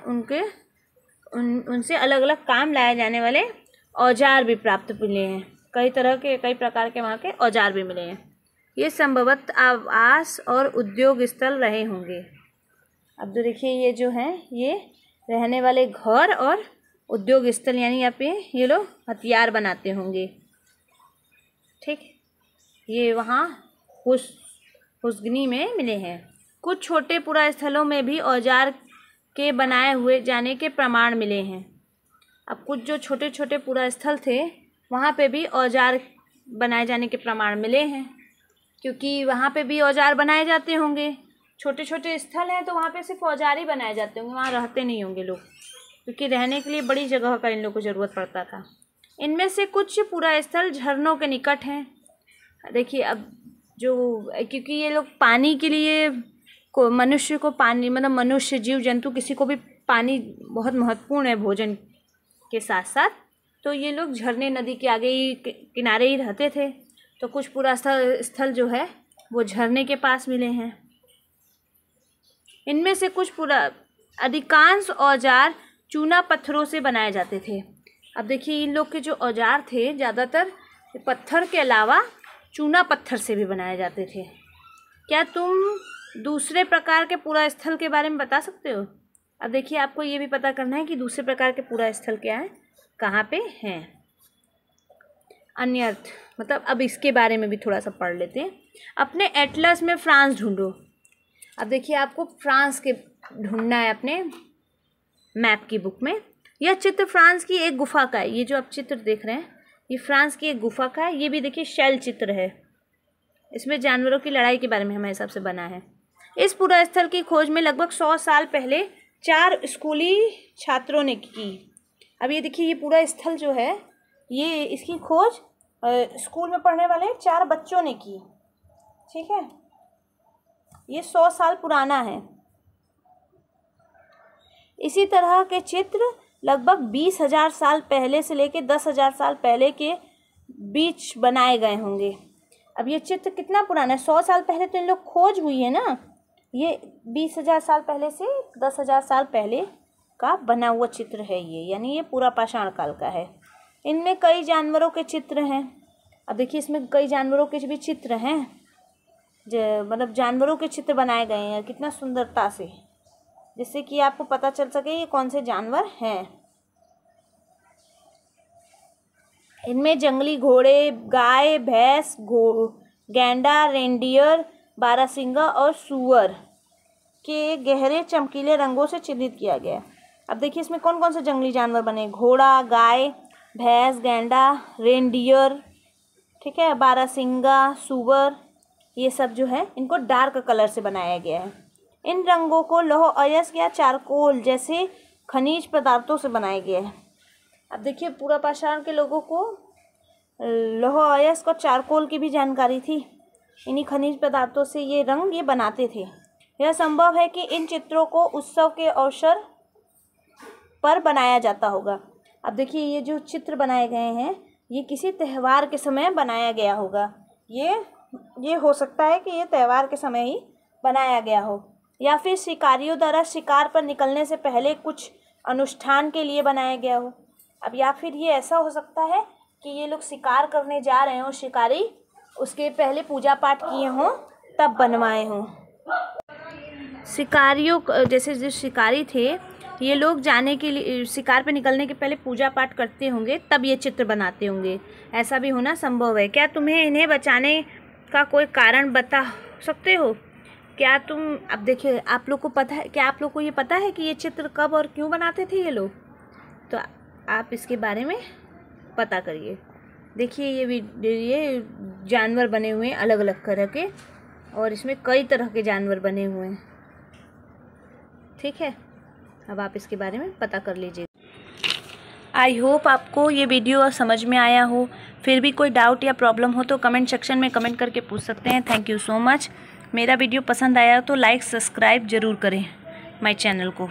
उनसे अलग अलग काम लाए जाने वाले औजार भी प्राप्त मिले हैं। कई प्रकार के वहाँ के औजार भी मिले हैं। ये संभवतः आवास और उद्योग स्थल रहे होंगे। अब तो देखिए ये जो हैं ये रहने वाले घर और उद्योग स्थल, यानी यहाँ पे ये लोग हथियार बनाते होंगे। ठीक, ये वहाँ हुस्गनी में मिले हैं। कुछ छोटे पुरा स्थलों में भी औजार के बनाए हुए जाने के प्रमाण मिले हैं। अब कुछ जो छोटे छोटे पुरा स्थल थे वहाँ पे भी औजार बनाए जाने के प्रमाण मिले हैं, क्योंकि वहाँ पे भी औजार बनाए जाते होंगे। छोटे छोटे स्थल हैं तो वहाँ पे सिर्फ औजार ही बनाए जाते होंगे, वहाँ रहते नहीं होंगे लोग, क्योंकि रहने के लिए बड़ी जगह का इन लोगों को ज़रूरत पड़ता था। इनमें से कुछ पुरा स्थल झरनों के निकट हैं। देखिए अब क्योंकि ये लोग पानी के लिए मनुष्य को पानी, मतलब मनुष्य जीव जंतु किसी को भी पानी बहुत महत्वपूर्ण है भोजन के साथ साथ, तो ये लोग झरने नदी के आगे ही किनारे ही रहते थे। तो कुछ पूरा स्थल जो है वो झरने के पास मिले हैं। इनमें से कुछ अधिकांश औजार चूना पत्थरों से बनाए जाते थे। अब देखिए इन लोग के जो औजार थे ज़्यादातर पत्थर के अलावा चूना पत्थर से भी बनाए जाते थे। क्या तुम दूसरे प्रकार के पुरा स्थल के बारे में बता सकते हो? अब देखिए आपको ये भी पता करना है कि दूसरे प्रकार के पुरा स्थल क्या है, कहाँ पे हैं। अन्य अर्थ, मतलब अब इसके बारे में भी थोड़ा सा पढ़ लेते हैं। अपने एटलस में फ्रांस ढूंढो। अब देखिए आपको फ्रांस के ढूंढना है अपने मैप की बुक में। यह चित्र फ्रांस की एक गुफा का है। ये जो आप चित्र देख रहे हैं ये फ्रांस की एक गुफा का है। ये भी देखिए शैल चित्र है। इसमें जानवरों की लड़ाई के बारे में हमारे हिसाब से बना है। इस पुरा स्थल की खोज में लगभग 100 साल पहले 4 स्कूली छात्रों ने की। अब ये देखिए ये पूरा स्थल जो है ये इसकी खोज स्कूल में पढ़ने वाले 4 बच्चों ने की। ठीक है, ये 100 साल पुराना है। इसी तरह के चित्र लगभग 20,000 साल पहले से लेकर 10,000 साल पहले के बीच बनाए गए होंगे। अब ये चित्र कितना पुराना है? 100 साल पहले तो इन लोग खोज हुई है ना। ये 20,000 साल पहले से 10,000 साल पहले का बना हुआ चित्र है ये, यानी ये पूरा पाषाण काल का है। इनमें कई जानवरों के चित्र हैं। अब देखिए इसमें कई जानवरों के भी चित्र हैं, मतलब जानवरों के चित्र बनाए गए हैं कितना सुंदरता से, जिससे कि आपको पता चल सके ये कौन से जानवर हैं। इनमें जंगली घोड़े, गाय, भैंस, गैंडा, रेंडियर, बारहसिंगा और सूअर के गहरे चमकीले रंगों से चिन्हित किया गया है। अब देखिए इसमें कौन कौन से जंगली जानवर बने? घोड़ा, गाय, भैंस, गैंडा, रेंडियर, ठीक है, बारहसिंगा, सूअर, ये सब जो है इनको डार्क कलर से बनाया गया है। इन रंगों को लौह अयस्क या चारकोल जैसे खनिज पदार्थों से बनाया गया है। अब देखिए पूरा पाषाण के लोगों को लौह अयस्क और चारकोल की भी जानकारी थी। इन्हीं खनिज पदार्थों से ये रंग ये बनाते थे। यह संभव है कि इन चित्रों को उत्सव के अवसर पर बनाया जाता होगा। अब देखिए ये जो चित्र बनाए गए हैं ये किसी त्यौहार के समय बनाया गया होगा। ये हो सकता है कि ये त्यौहार के समय ही बनाया गया हो, या फिर शिकारियों द्वारा शिकार पर निकलने से पहले कुछ अनुष्ठान के लिए बनाया गया हो। अब या फिर ये ऐसा हो सकता है कि ये लोग शिकार करने जा रहे हों, शिकारी उसके पहले पूजा पाठ किए हों तब बनवाए हों। शिकारियों जैसे जो शिकारी थे ये लोग जाने के लिए शिकार पे निकलने के पहले पूजा पाठ करते होंगे तब ये चित्र बनाते होंगे। ऐसा भी होना संभव है। क्या तुम्हें इन्हें बचाने का कोई कारण बता सकते हो? क्या तुम, अब देखिए आप लोग को पता है, क्या आप लोग को ये पता है कि ये चित्र कब और क्यों बनाते थे ये लोग? तो आप इसके बारे में पता करिए। देखिए ये जानवर बने हुए हैं अलग अलग तरह के, और इसमें कई तरह के जानवर बने हुए हैं। ठीक है, अब आप इसके बारे में पता कर लीजिए। आई होप आपको ये वीडियो समझ में आया हो। फिर भी कोई डाउट या प्रॉब्लम हो तो कमेंट सेक्शन में कमेंट करके पूछ सकते हैं। Thank you so much. मेरा वीडियो पसंद आया तो लाइक सब्सक्राइब ज़रूर करें माय चैनल को।